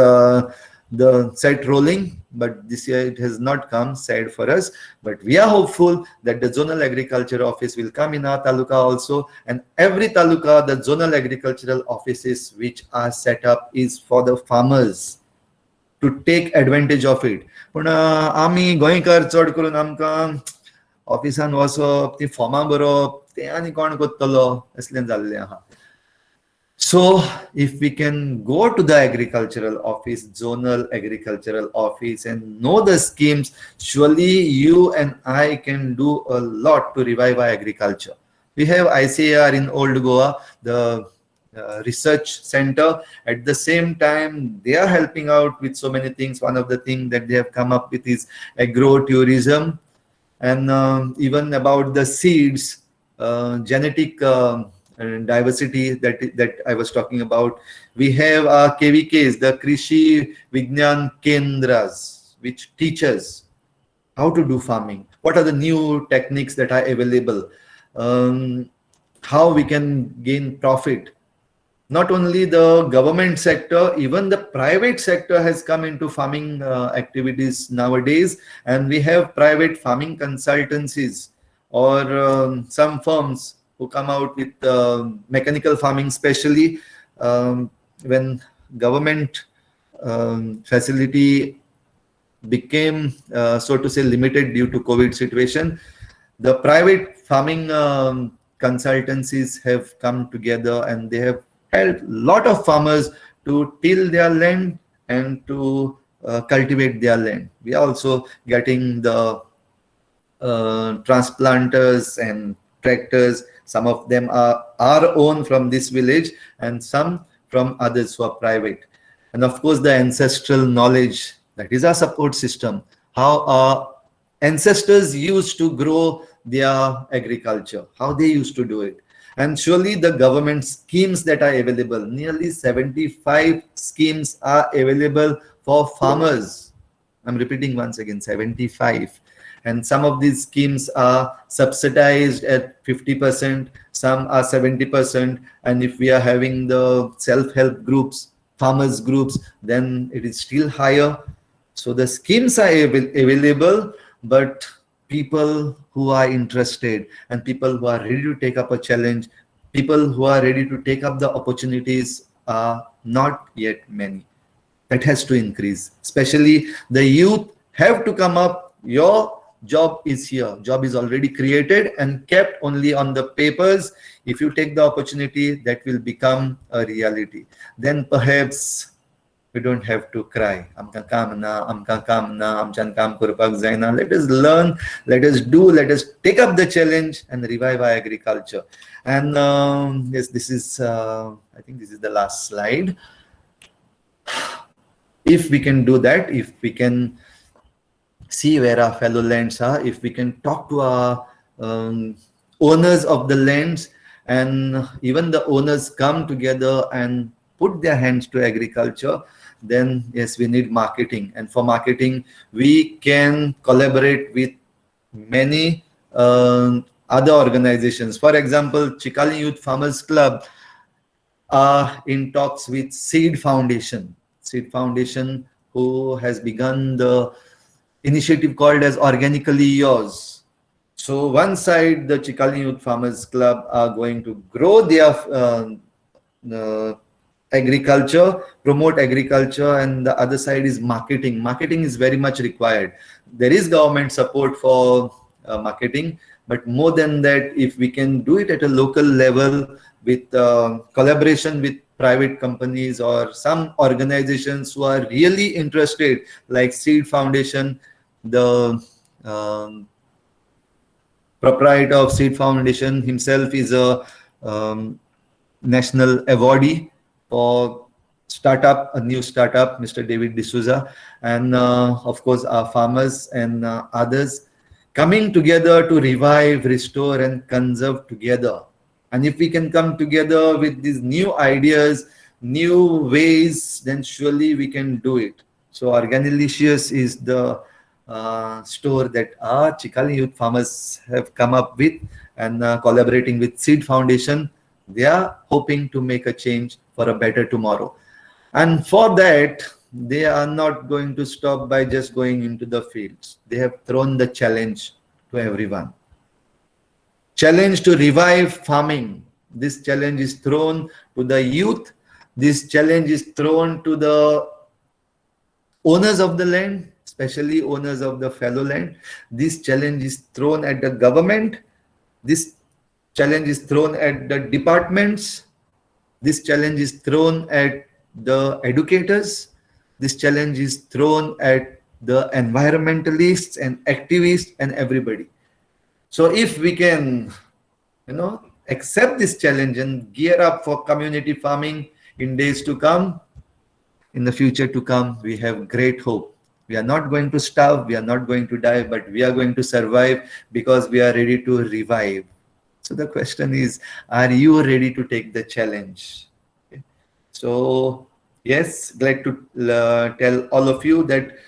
the set rolling, but this year it has not come, sad for us. But we are hopeful that the zonal agriculture office will come in our taluka also, and every taluka, the zonal agricultural offices which are set up is for the farmers to take advantage of it. पण आम्ही गोंयकार चड करून आमकां ऑफिसान वचप, ती फॉर्मां बरोवप, तें आनी कोण कोत्तलो असलें जाल्लें आहा. So if we can go to the agricultural office, zonal agricultural office, and know the schemes, surely you and I can do a lot to revive our agriculture. We have ICAR in Old Goa, the research center. At the same time, they are helping out with so many things. One of the things that they have come up with is agro-tourism, and even about the seeds, genetic diversity that I was talking about. We have KVKs, the Krishi Vignan Kendras, which teaches how to do farming, what are the new techniques that are available, how we can gain profit. Not only the government sector, even the private sector has come into farming activities nowadays, and we have private farming consultancies or some firms who come out with mechanical farming, especially when government facility became, so to say, limited due to COVID situation. The private farming consultancies have come together and they have helped a lot of farmers to till their land and to cultivate their land. We are also getting the transplanters and tractors. Some of them are our own from this village and some from others who are private. And of course, the ancestral knowledge, that is our support system, how our ancestors used to grow their agriculture, how they used to do it. And surely the government schemes that are available, nearly 75 schemes are available for farmers. I'm repeating once again, 75. And some of these schemes are subsidized at 50%, some are 70%. And if we are having the self-help groups, farmers groups, then it is still higher. So the schemes are available, but people who are interested and people who are ready to take up a challenge, people who are ready to take up the opportunities are not yet many. That has to increase. Especially the youth have to come up. Your job is here. Job is already created and kept only on the papers. If you take the opportunity, that will become a reality. Then perhaps we don't have to cry. Amkan kam na, amchan kam kurpak zaina. Let us learn, let us do, let us take up the challenge and revive our agriculture. And yes, this is, I think this is the last slide. If we can do that, if we can see where our fellow lands are, if we can talk to our owners of the lands, and even the owners come together and put their hands to agriculture, then yes, we need marketing. And for marketing, we can collaborate with many other organizations. For example, Chikalim Youth Farmers Club are in talks with Seed Foundation. Seed Foundation, who has begun the initiative called as Organically Yours. So one side, the Chikalim Youth Farmers Club are going to grow their agriculture, promote agriculture, and the other side is marketing. Marketing is very much required. There is government support for marketing, but more than that, if we can do it at a local level with collaboration with private companies or some organizations who are really interested, like Seed Foundation, the proprietor of Seed Foundation himself is a national awardee for startup, a new startup, Mr. David D'Souza, and of course our farmers and others coming together to revive, restore, and conserve together. And if we can come together with these new ideas, new ways, then surely we can do it. So Organilicious is the store that our Chikali youth farmers have come up with, and collaborating with Seed Foundation, they are hoping to make a change for a better tomorrow. And for that, they are not going to stop by just going into the fields. They have thrown the challenge to everyone. Challenge to revive farming. This challenge is thrown to the youth. This challenge is thrown to the owners of the land, especially owners of the fallow land. This challenge is thrown at the government. This challenge is thrown at the departments. This challenge is thrown at the educators. This challenge is thrown at the environmentalists and activists and everybody. So if we can, accept this challenge and gear up for community farming in days to come, in the future to come, we have great hope. We are not going to starve, we are not going to die, but we are going to survive because we are ready to revive. So the question is, are you ready to take the challenge? Okay. So yes, glad to tell all of you that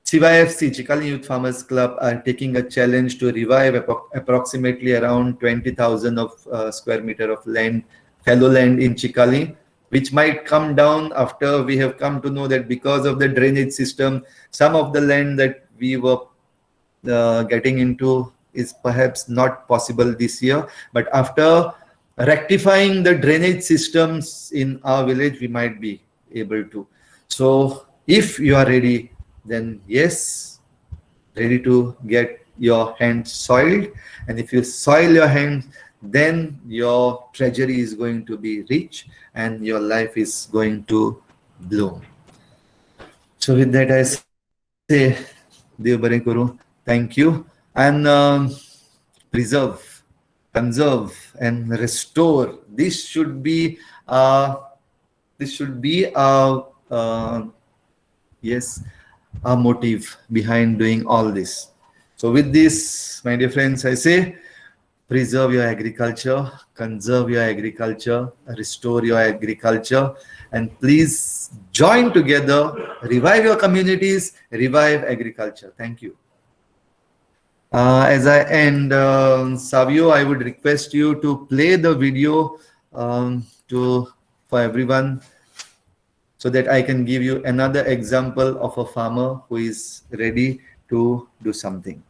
CYFC, Chikali Youth Farmers Club, are taking a challenge to revive approximately around 20,000 of square meter of land, fallow land in Chikali, which might come down after we have come to know that because of the drainage system, some of the land that we were getting into is perhaps not possible this year. But after rectifying the drainage systems in our village, we might be able to. So if you are ready, then yes, ready to get your hands soiled. And if you soil your hands, then your treasury is going to be rich and your life is going to bloom. So with that, I say, Dev Bare Kuru, thank you. And preserve, conserve, and restore. This should be yes, a motive behind doing all this. So with this, my dear friends, I say, preserve your agriculture, conserve your agriculture, restore your agriculture, and please join together, revive your communities, revive agriculture. Thank you. As I end, Savio, I would request you to play the video for everyone, so that I can give you another example of a farmer who is ready to do something.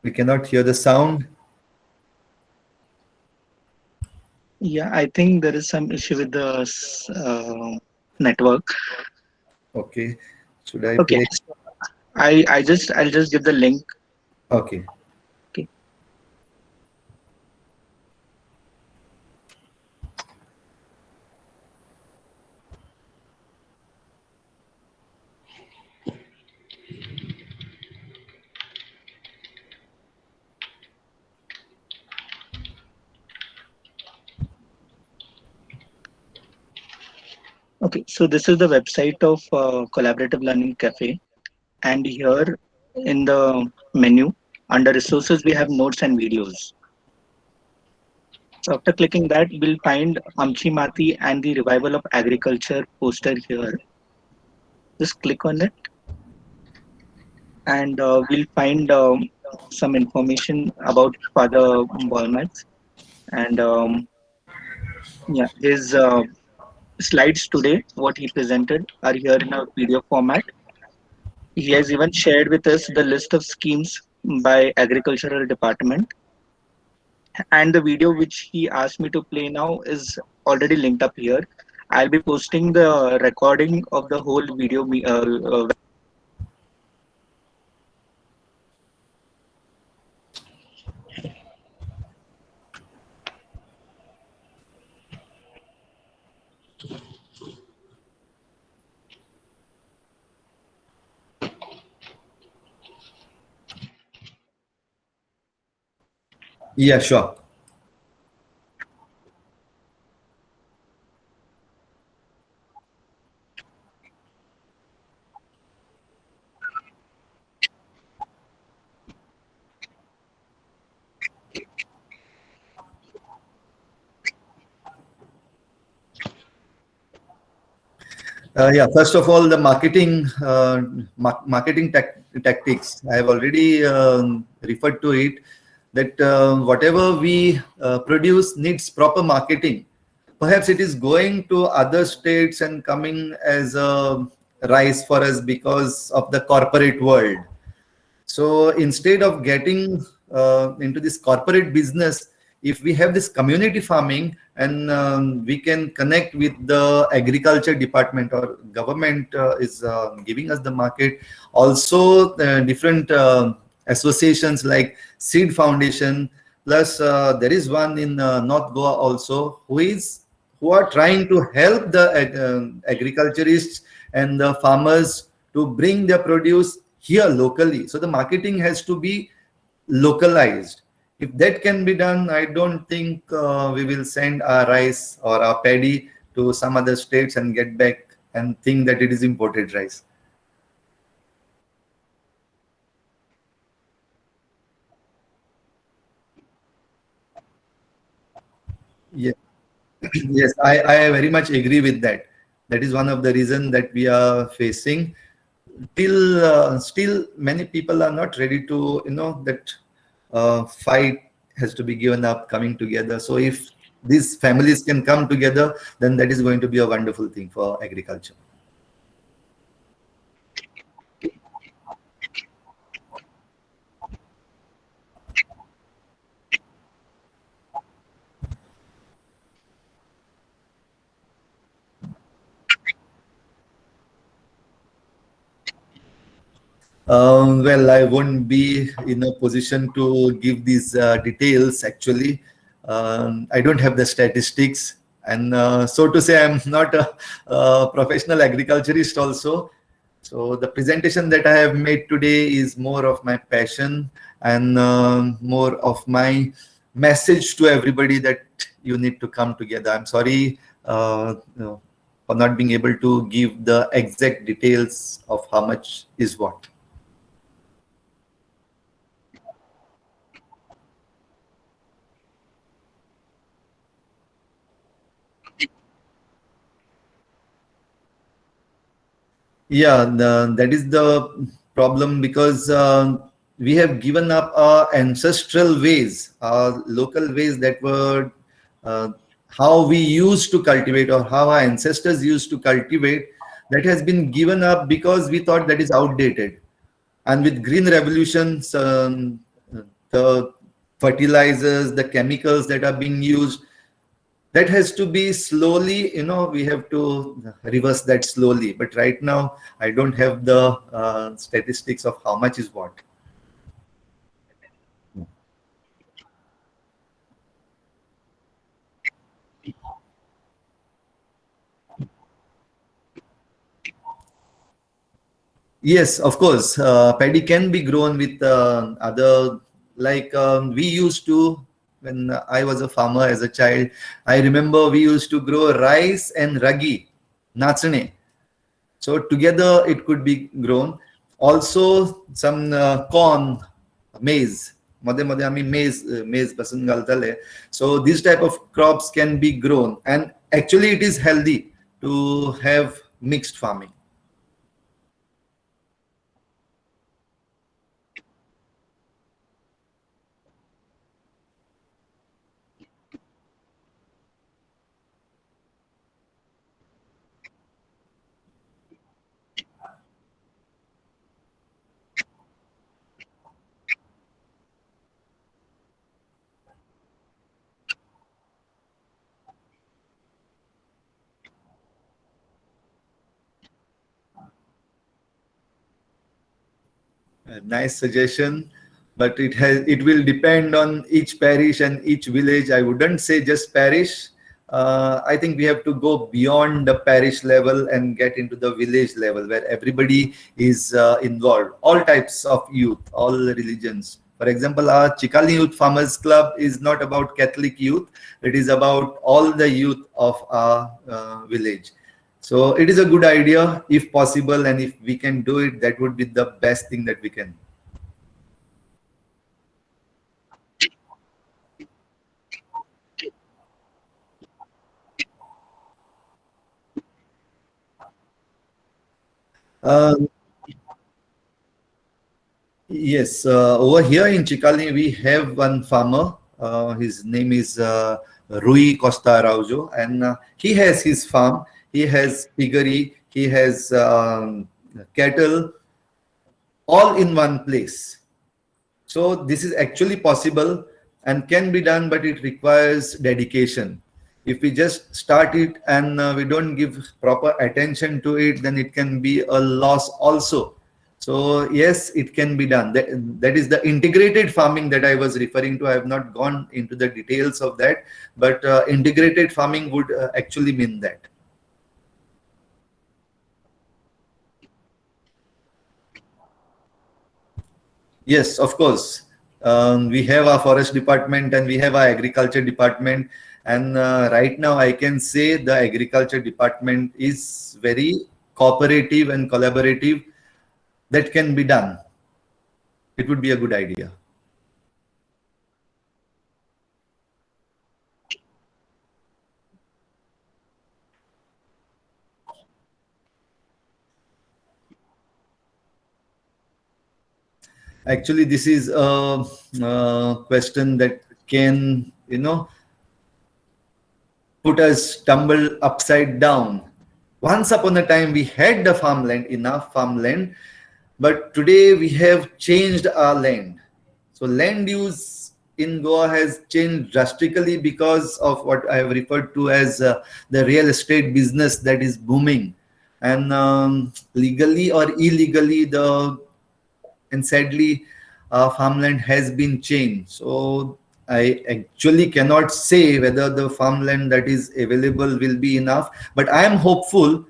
We cannot hear the sound. Yeah, I think there is some issue with the network. Okay. Should I Okay, play? I'll just give the link. Okay. Okay. Okay, so this is the website of Collaborative Learning Cafe, and here in the menu under resources we have notes and videos. So after clicking that, we'll find Amchi Mati and the Revival of Agriculture poster here. Just click on it, and we'll find some information about Father Bolmax. And yeah, his slides today, what he presented, are here in a video format. He has even shared with us the list of schemes by Agricultural Department, and the video which he asked me to play now is already linked up here. I'll be posting the recording of the whole video. Yeah, sure. Yeah, first of all, the marketing tactics. I have already referred to it, that whatever we produce needs proper marketing. Perhaps it is going to other states and coming as a rice for us because of the corporate world. So instead of getting into this corporate business, if we have this community farming, and we can connect with the agriculture department, or government is giving us the market. Also, different associations like Seed Foundation, plus there is one in North Goa also, who are trying to help the agriculturists and the farmers to bring their produce here locally. So the marketing has to be localized. If that can be done, I don't think we will send our rice or our paddy to some other states and get back and think that it is imported rice. Yeah. Yes, I very much agree with that. That is one of the reasons that we are facing. Till still, many people are not ready to, that fight has to be given up, coming together. So if these families can come together, then that is going to be a wonderful thing for agriculture. Well, I won't be in a position to give these details actually. I don't have the statistics, and so to say, I'm not a professional agriculturist also. So the presentation that I have made today is more of my passion, and more of my message to everybody that you need to come together. I'm sorry for not being able to give the exact details of how much is what. Yeah, that is the problem, because we have given up our ancestral ways, our local ways that were how we used to cultivate, or how our ancestors used to cultivate. That has been given up because we thought that is outdated. And with green revolutions, the fertilizers, the chemicals that are being used, that has to be slowly, we have to reverse that slowly. But right now, I don't have the statistics of how much is what. Yes, of course, paddy can be grown with other, like we used to, when I was a farmer as a child. I remember we used to grow rice and ragi, natsune. So together it could be grown. Also some corn, maize. मध्ये मध्ये आम्ही मेज पासून घालताले. So these type of crops can be grown, and actually it is healthy to have mixed farming. A nice suggestion, but it will depend on each parish and each village. I wouldn't say just parish. I think we have to go beyond the parish level and get into the village level where everybody is involved. All types of youth, all religions. For example, our Chikali Youth Farmers Club is not about Catholic youth. It is about all the youth of our village. So it is a good idea if possible, and if we can do it, that would be the best thing that we can. Uh, yes, over here in Chikali, we have one farmer. His name is Rui Costa Araujo, and he has his farm. He has piggery. He has cattle, all in one place. So this is actually possible and can be done, but it requires dedication. If we just start it and we don't give proper attention to it, then it can be a loss also. So yes, it can be done. That is the integrated farming that I was referring to. I have not gone into the details of that, but integrated farming would actually mean that. Yes, of course. We have our forest department and we have our agriculture department. And right now, I can say the agriculture department is very cooperative and collaborative. That can be done. It would be a good idea. Actually, this is a question that can, put us tumble upside down. Once upon a time, we had the farmland, enough farmland, but today we have changed our land. So land use in Goa has changed drastically because of what I have referred to as the real estate business that is booming. And legally or illegally, and sadly, farmland has been changed. So I actually cannot say whether the farmland that is available will be enough, but I am hopeful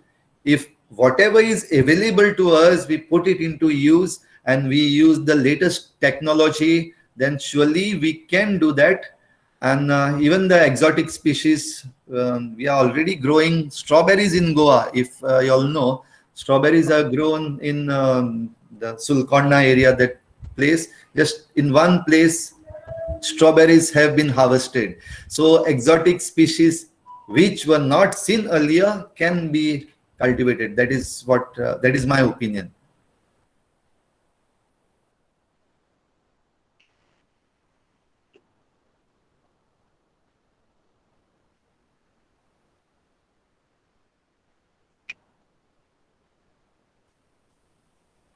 if whatever is available to us, we put it into use and we use the latest technology, then surely we can do that. And even the exotic species, we are already growing strawberries in Goa. If you all know, strawberries are grown in the Sulkona area, that place. Just in one place, strawberries have been harvested. So exotic species which were not seen earlier can be cultivated. That is what that is my opinion.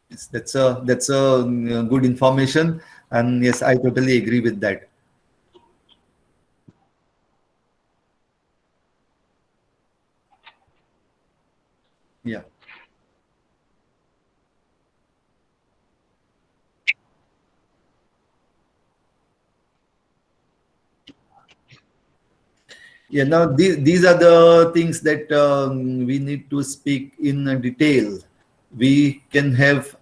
Yes, that's a good information, and yes, I totally agree with that. Yeah. Yeah, now these are the things that we need to speak in detail. We can have,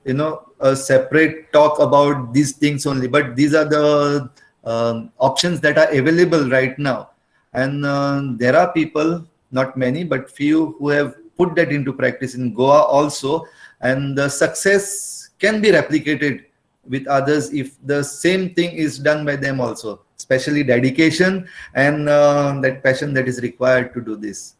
a separate talk about these things only, but these are the options that are available right now. And there are people, not many, but few, who have put that into practice in Goa also. And the success can be replicated with others if the same thing is done by them also, especially dedication and that passion that is required to do this.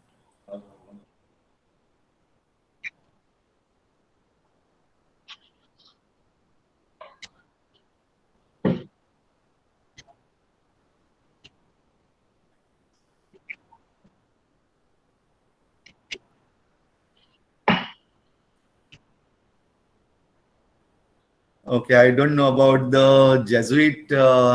Okay, I don't know about the Jesuit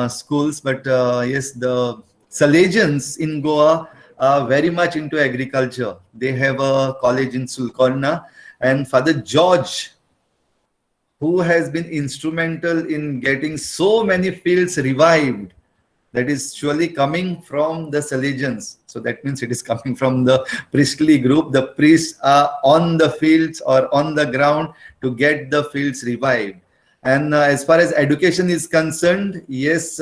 schools, but yes, the Salesians in Goa are very much into agriculture. They have a college in Sulcorna, and Father George, who has been instrumental in getting so many fields revived, that is surely coming from the Salesians. So that means it is coming from the priestly group. The priests are on the fields or on the ground to get the fields revived. And as far as education is concerned, yes,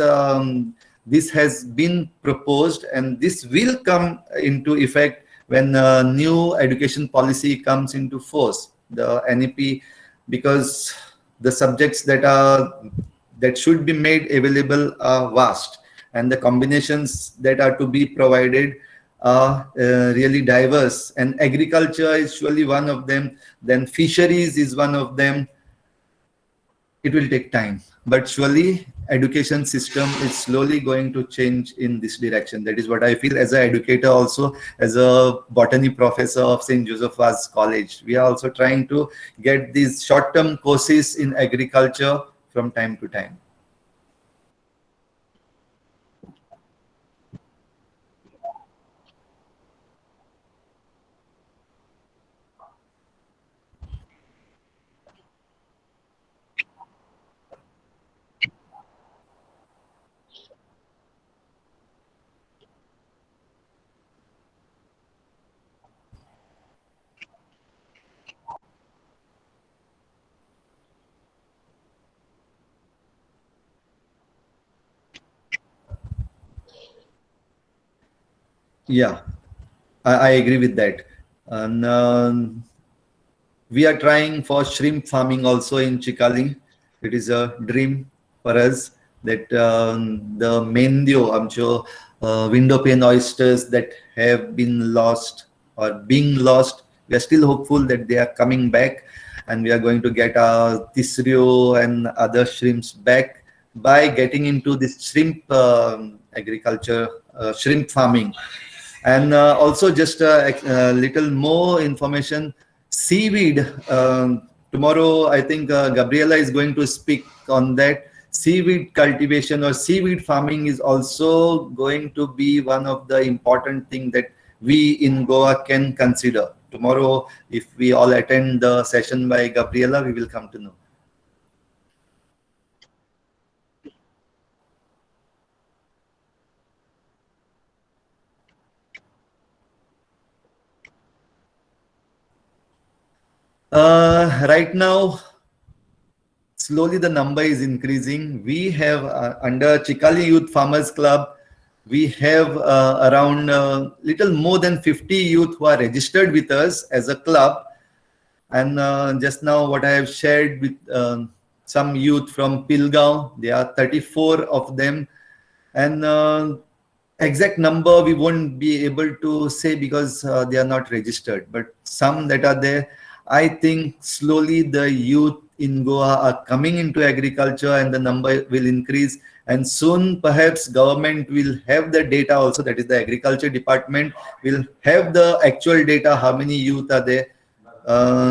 this has been proposed and this will come into effect when new education policy comes into force, the NEP, because the subjects that should be made available are vast, and the combinations that are to be provided are really diverse, and agriculture is surely one of them, then fisheries is one of them. It will take time, but surely education system is slowly going to change in this direction. That is what I feel as an educator, also as a botany professor of St. Joseph Vaz College. We are also trying to get these short-term courses in agriculture from time to time. Yeah, I agree with that. And we are trying for shrimp farming also in Chikali. It is a dream for us that the mendio, window pane oysters that have been lost or being lost, we are still hopeful that they are coming back, and we are going to get our tisrio and other shrimps back by getting into this shrimp agriculture, shrimp farming. And also just a little more information, seaweed. Tomorrow, I think Gabriela is going to speak on that. Seaweed cultivation or seaweed farming is also going to be one of the important things that we in Goa can consider. Tomorrow, if we all attend the session by Gabriela, we will come to know. Right now, slowly the number is increasing. We have under Chikali Youth Farmers Club, we have around little more than 50 youth who are registered with us as a club. And just now what I have shared with some youth from Pilgaon, there are 34 of them. And exact number we won't be able to say because they are not registered, but some that are there, I think slowly the youth in Goa are coming into agriculture and the number will increase. And soon perhaps government will have the data also, that is the agriculture department will have the actual data, how many youth are there,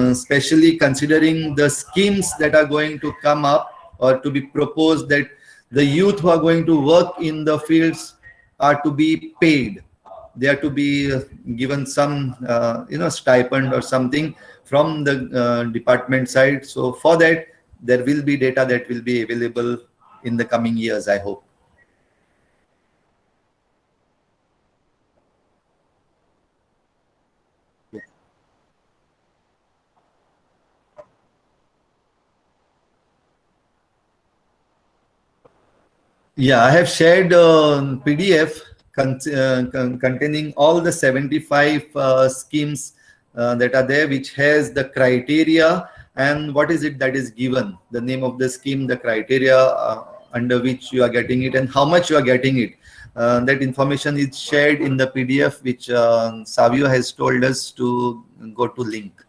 especially considering the schemes that are going to come up or to be proposed, that the youth who are going to work in the fields are to be paid. They are to be given some stipend or something from the department side. So for that, there will be data that will be available in the coming years, I hope. Yeah, I have shared PDF containing all the 75 schemes that are there, which has the criteria and what is it that is given, the name of the scheme, the criteria under which you are getting it, and how much you are getting it. That information is shared in the PDF which Savio has told us to go to link.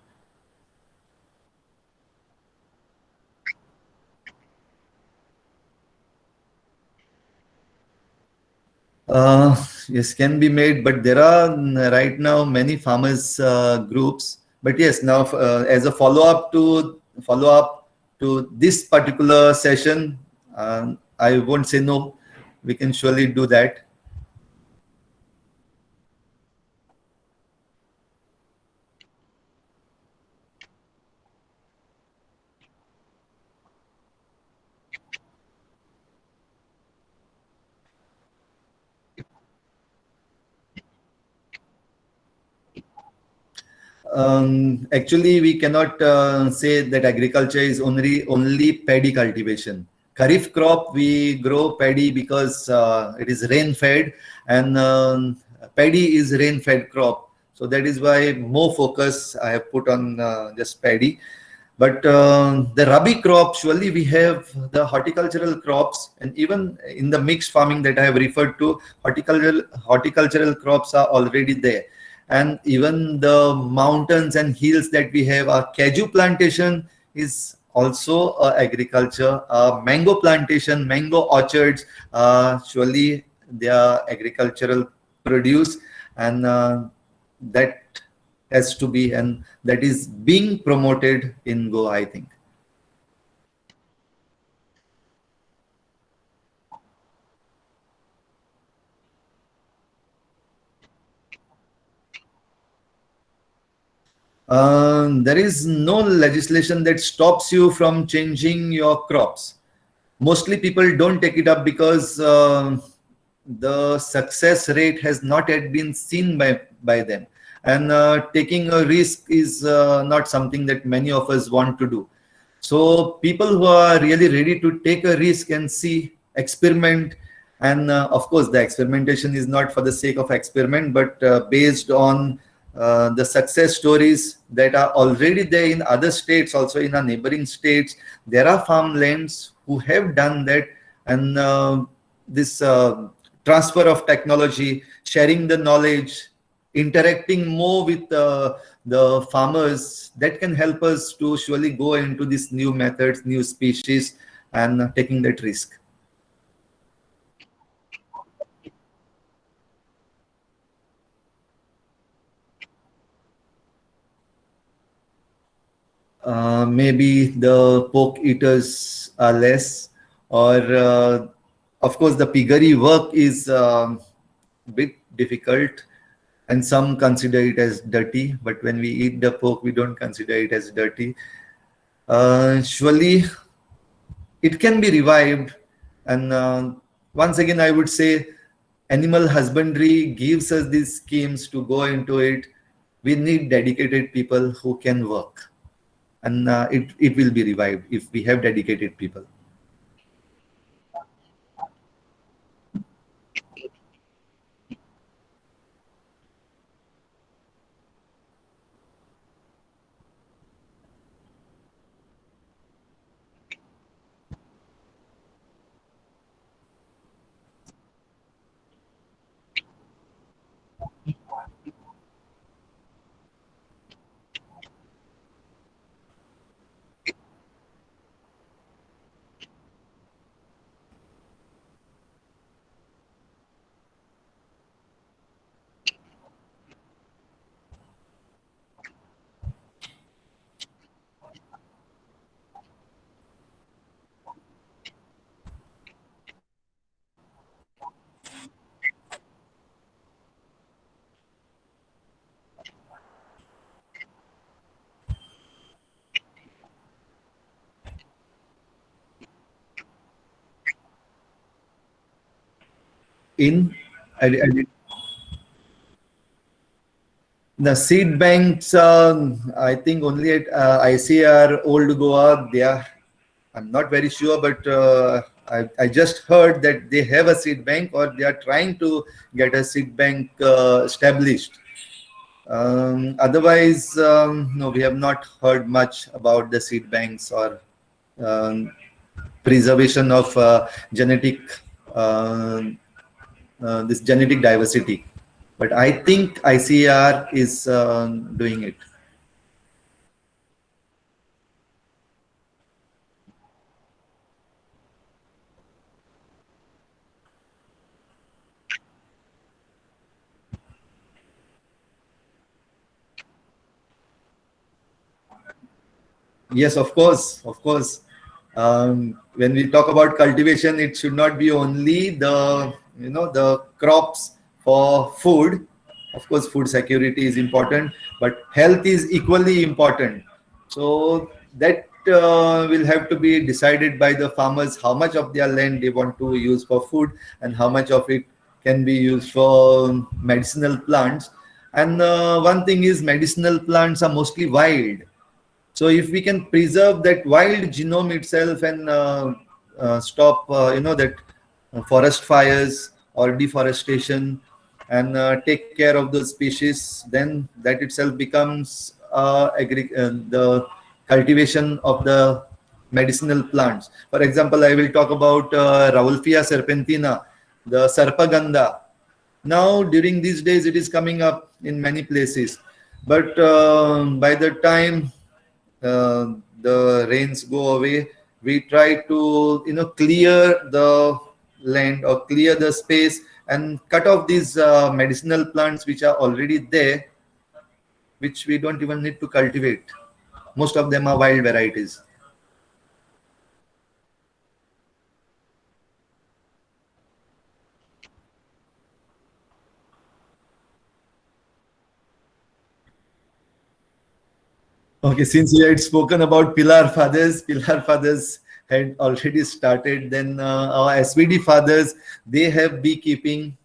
Yes, can be made, but there are right now many farmers groups. But yes, now as a follow-up to this particular session, I won't say no. We can surely do that. Actually, we cannot say that agriculture is only paddy cultivation. Kharif crop, we grow paddy because it is rain fed, and paddy is rain fed crop. So that is why more focus I have put on just paddy. But the rabi crop, surely we have the horticultural crops, and even in the mixed farming that I have referred to, horticultural crops are already there. And even the mountains and hills that we have, our kaju plantation is also agriculture. Mango plantation, mango orchards, surely they are agricultural produce, and that has to be, and that is being promoted in Goa, I think. There is no legislation that stops you from changing your crops. Mostly people don't take it up because the success rate has not yet been seen by them. And taking a risk is not something that many of us want to do. So people who are really ready to take a risk and see, experiment, and of course the experimentation is not for the sake of experiment, but based on the success stories that are already there in other states, also in our neighboring states. There are farmlands who have done that, and this transfer of technology, sharing the knowledge, interacting more with the farmers, that can help us to surely go into these new methods, new species, and taking that risk. Maybe the pork eaters are less, or of course the piggery work is bit difficult, and some consider it as dirty, but when we eat the pork we don't consider it as dirty. Surely it can be revived, and once again I would say animal husbandry gives us these schemes to go into it. We need dedicated people who can work, and it will be revived if we have dedicated people. In the seed banks, I think only at ICR Old Goa, they are, I'm not very sure, but I just heard that they have a seed bank, or they are trying to get a seed bank established. Otherwise, no, we have not heard much about the seed banks or um, preservation of uh, this genetic diversity. But I think ICAR is doing it. Yes, of course, of course. When we talk about cultivation, it should not be only the the crops for food. Of course, food security is important, but health is equally important. So that will have to be decided by the farmers how much of their land they want to use for food and how much of it can be used for medicinal plants. And one thing is medicinal plants are mostly wild, so if we can preserve that wild genome itself and stop, that forest fires or deforestation and take care of those species, then that itself becomes the cultivation of the medicinal plants. For example, I will talk about Rauwolfia serpentina, the Sarpagandha. Now, during these days, it is coming up in many places, but by the time the rains go away, we try to clear the land or clear the space and cut off these medicinal plants which are already there, which we don't even need to cultivate. Most of them are wild varieties. Okay, since we had spoken about Pilar Fathers had already started. Then our SVD fathers, they have beekeeping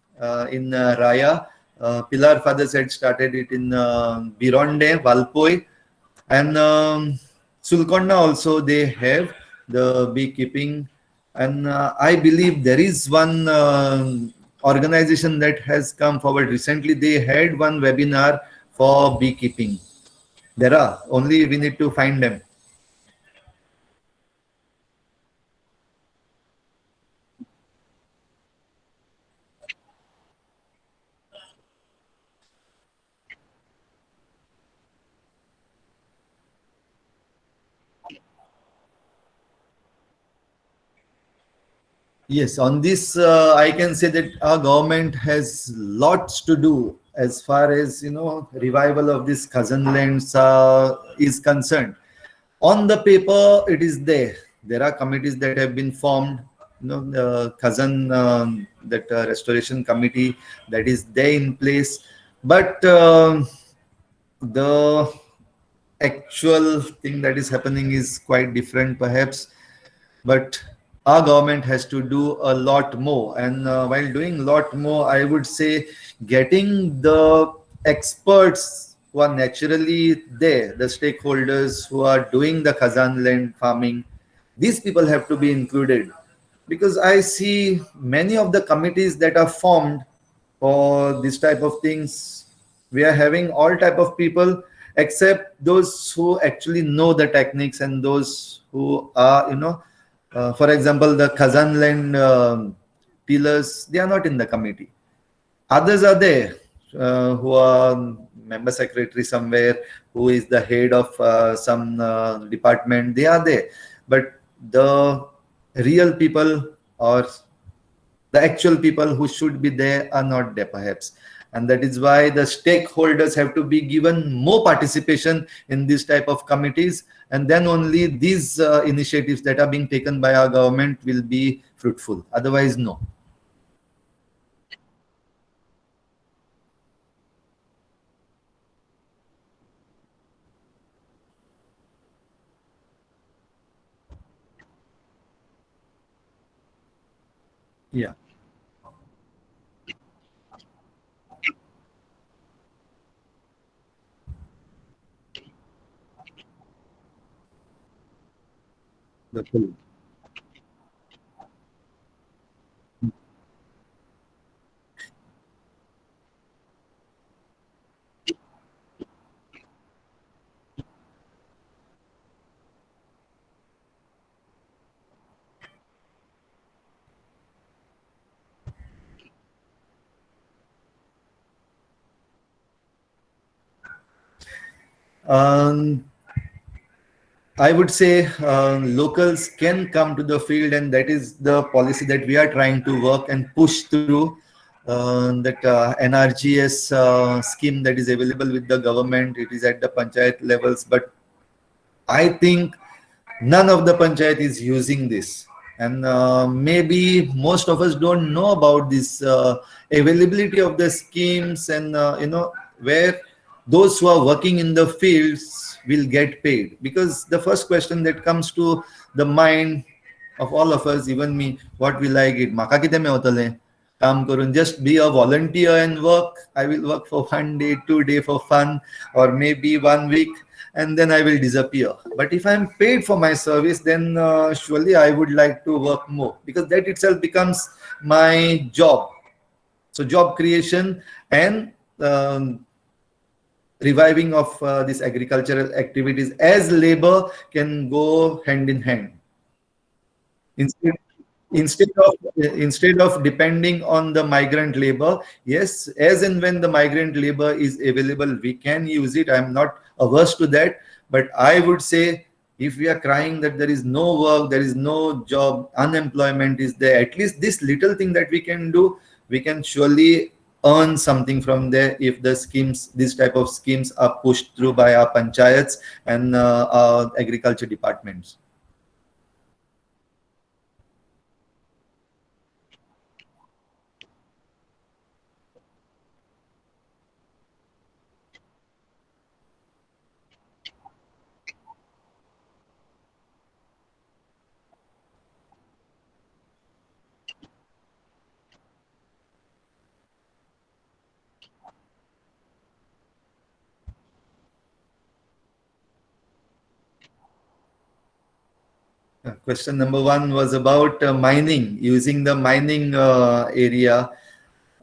in Raya. Pilar Fathers had started it in Bironde, Valpoi, and Sulkonda also they have the beekeeping. And I believe there is one organization that has come forward recently. They had one webinar for beekeeping. There are, only we need to find them. Yes, on this, I can say that our government has lots to do as far as revival of this cousin lands is concerned. On the paper, it is there. There are committees that have been formed. The cousin that restoration committee that is there in place, but the actual thing that is happening is quite different, perhaps. But our government has to do a lot more, and while doing a lot more, I would say getting the experts who are naturally there, the stakeholders who are doing the Khazan land farming, these people have to be included, because I see many of the committees that are formed for this type of things, we are having all type of people except those who actually know the techniques, and those who are for example, the Khazan land peelers, they are not in the committee. Others are there who are member secretary somewhere, who is the head of some department. They are there, but the real people or the actual people who should be there are not there, perhaps. And that is why the stakeholders have to be given more participation in this type of committees, and then only these initiatives that are being taken by our government will be fruitful. Otherwise, no. Yeah. The full. Um, I would say locals can come to the field, and that is the policy that we are trying to work and push through. That NRGS scheme that is available with the government, it is at the panchayat levels, but I think none of the panchayat is using this, and maybe most of us don't know about this availability of the schemes, and where those who are working in the fields will get paid. Because the first question that comes to the mind of all of us, even me, what will I get? Maka kite mein hotale? काम करून just be a volunteer and work. I will work for 1 day, 2 day for fun, or maybe 1 week, and then I will disappear. But if I'm paid for my service, then surely I would like to work more, because that itself becomes my job. So job creation and reviving of these agricultural activities as labor can go hand in hand. Instead of depending on the migrant labor, yes, as and when the migrant labor is available, we can use it. I'm not averse to that, but I would say, if we are crying that there is no work, there is no job, unemployment is there, at least this little thing that we can do, we can surely earn something from there if the schemes, this type of schemes, are pushed through by our panchayats and our agriculture departments. Question number 1 was about mining, using the mining area.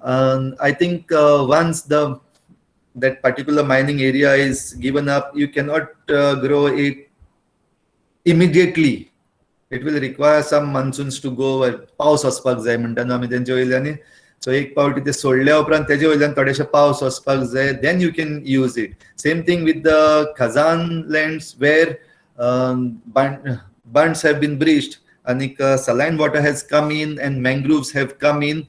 I think once that particular mining area is given up, you cannot grow it immediately. It will require some monsoons to go over. पावस वचपाक जाय म्हणटा न्हू आमी तेंचे वयल्यानी. So एक पावटी ते सोडल्या उपरांत तेजे वयल्यान थोडेशे पावस वचपाक जाय, then you can use it. Same thing with the Khazan lands where bunds have been breached, and saline water has come in and mangroves have come in.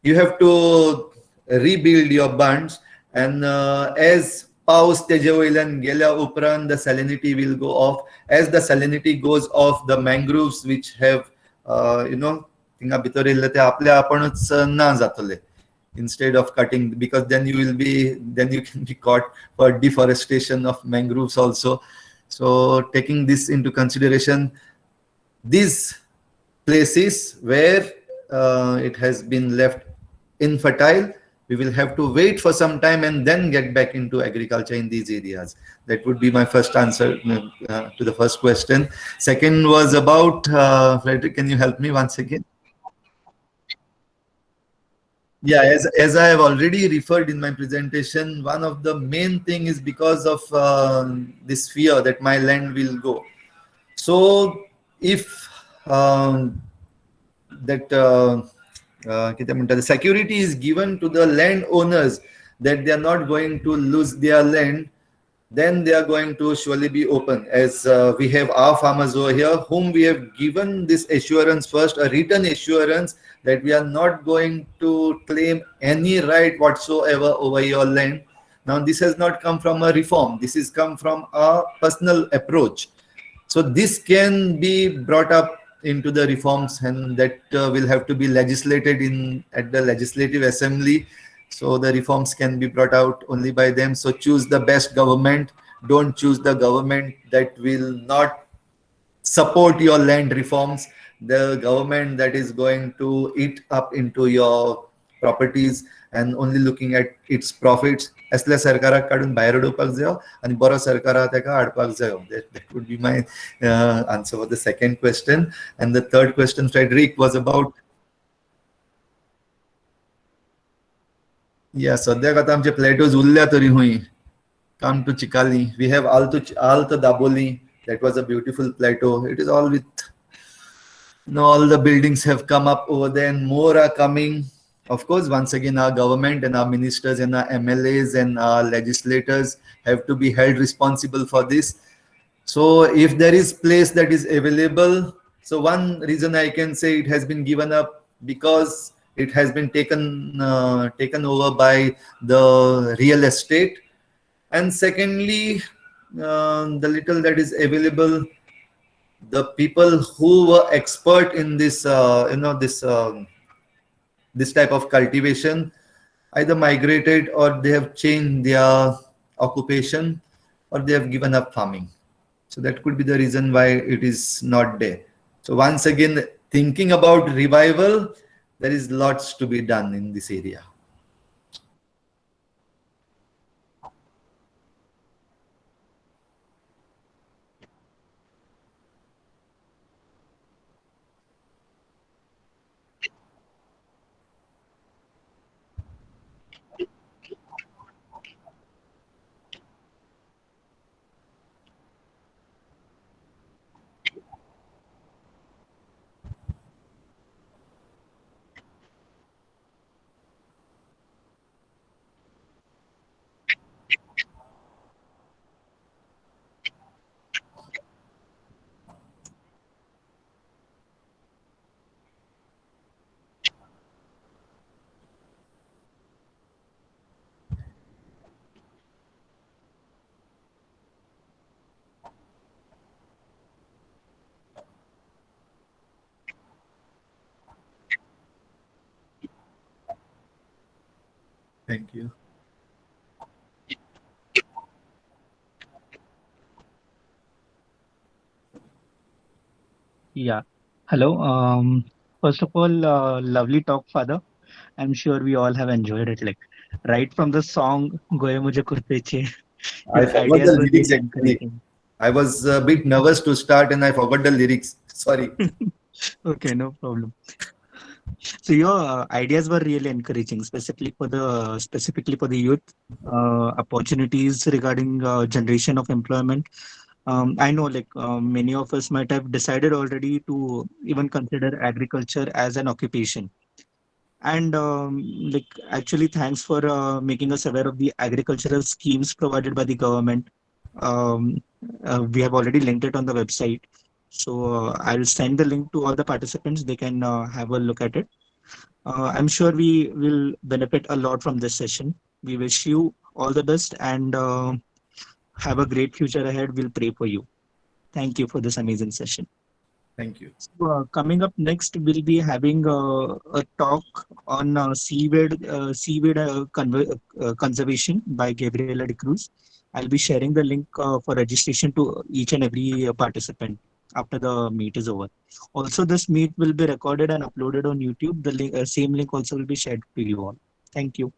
You have to rebuild your bunds, and as paus तेजे वयल्यान गेल्या उपरांत the salinity will go off. As the salinity goes off, the mangroves which have थिंगा भितर येयल्ले ते आपल्या आपणच ना जातले, instead of cutting, because then you can be caught for deforestation of mangroves also. So taking this into consideration, these places where it has been left infertile, we will have to wait for some time and then get back into agriculture in these areas. That would be my first answer to the first question. Second was about, Frederick, can you help me once again? Yeah, as I have already referred in my presentation, one of the main thing is because of this fear that my land will go. So if the security is given to the landowners that they are not going to lose their land, then they are going to surely be open. As we have our farmers over here whom we have given this assurance first, a written assurance that we are not going to claim any right whatsoever over your land. Now this has not come from a reform, this has come from a personal approach. So this can be brought up into the reforms, and that will have to be legislated at the Legislative Assembly. So the reforms can be brought out only by them. So choose the best government. Don't choose the government that will not support your land reforms. The government that is going to eat up into your properties and only looking at its profits. असल्या सरकाराक काडून भायर उडोवपाक जायो आनी बरो सरकार आहा तेका हाडपाक जायो. That would be my answer for the second question. And the third question, Frederick, was about. Yeah, सद्याक आतां आमचे प्लेटोज उरल्या तरी हुंय. Come to Chikali. We have Alto Daboli. That was a beautiful plateau. It is all with, all the buildings have come up over there and more are coming. Of course, once again, our government and our ministers and our MLAs and our legislators have to be held responsible for this. So if there is place that is available, so one reason I can say it has been given up because it has been taken over by the real estate, and secondly, the little that is available, the people who were expert in this, this type of cultivation either migrated or they have changed their occupation or they have given up farming. So that could be the reason why it is not there. So once again, thinking about revival, there is lots to be done in this area. Thank you. Yeah. Hello. First of all, lovely talk, Father. I'm sure we all have enjoyed it. Like right from the song "Goye Mujhe Kurte Che," I your forgot the ideas were lyrics really actually. encouraging. I was a bit nervous to start and I forgot the lyrics. Sorry. Okay, no problem. So your ideas were really encouraging, specifically for the youth, opportunities regarding generation of employment. I know like many of us might have decided already to even consider agriculture as an occupation. And like actually, thanks for making us aware of the agricultural schemes provided by the government. Um, we have already linked it on the website. So I'll send the link to all the participants. They can have a look at it. I'm sure we will benefit a lot from this session. We wish you all the best and have a great future ahead. We'll pray for you. Thank you for this amazing session. Thank you. So, coming up next, we'll be having a talk on seaweed conservation by Gabriela de Cruz. I'll be sharing the link for registration to each and every participant after the meet is over. Also, this meet will be recorded and uploaded on YouTube. The link, same link also will be shared to you all. Thank you.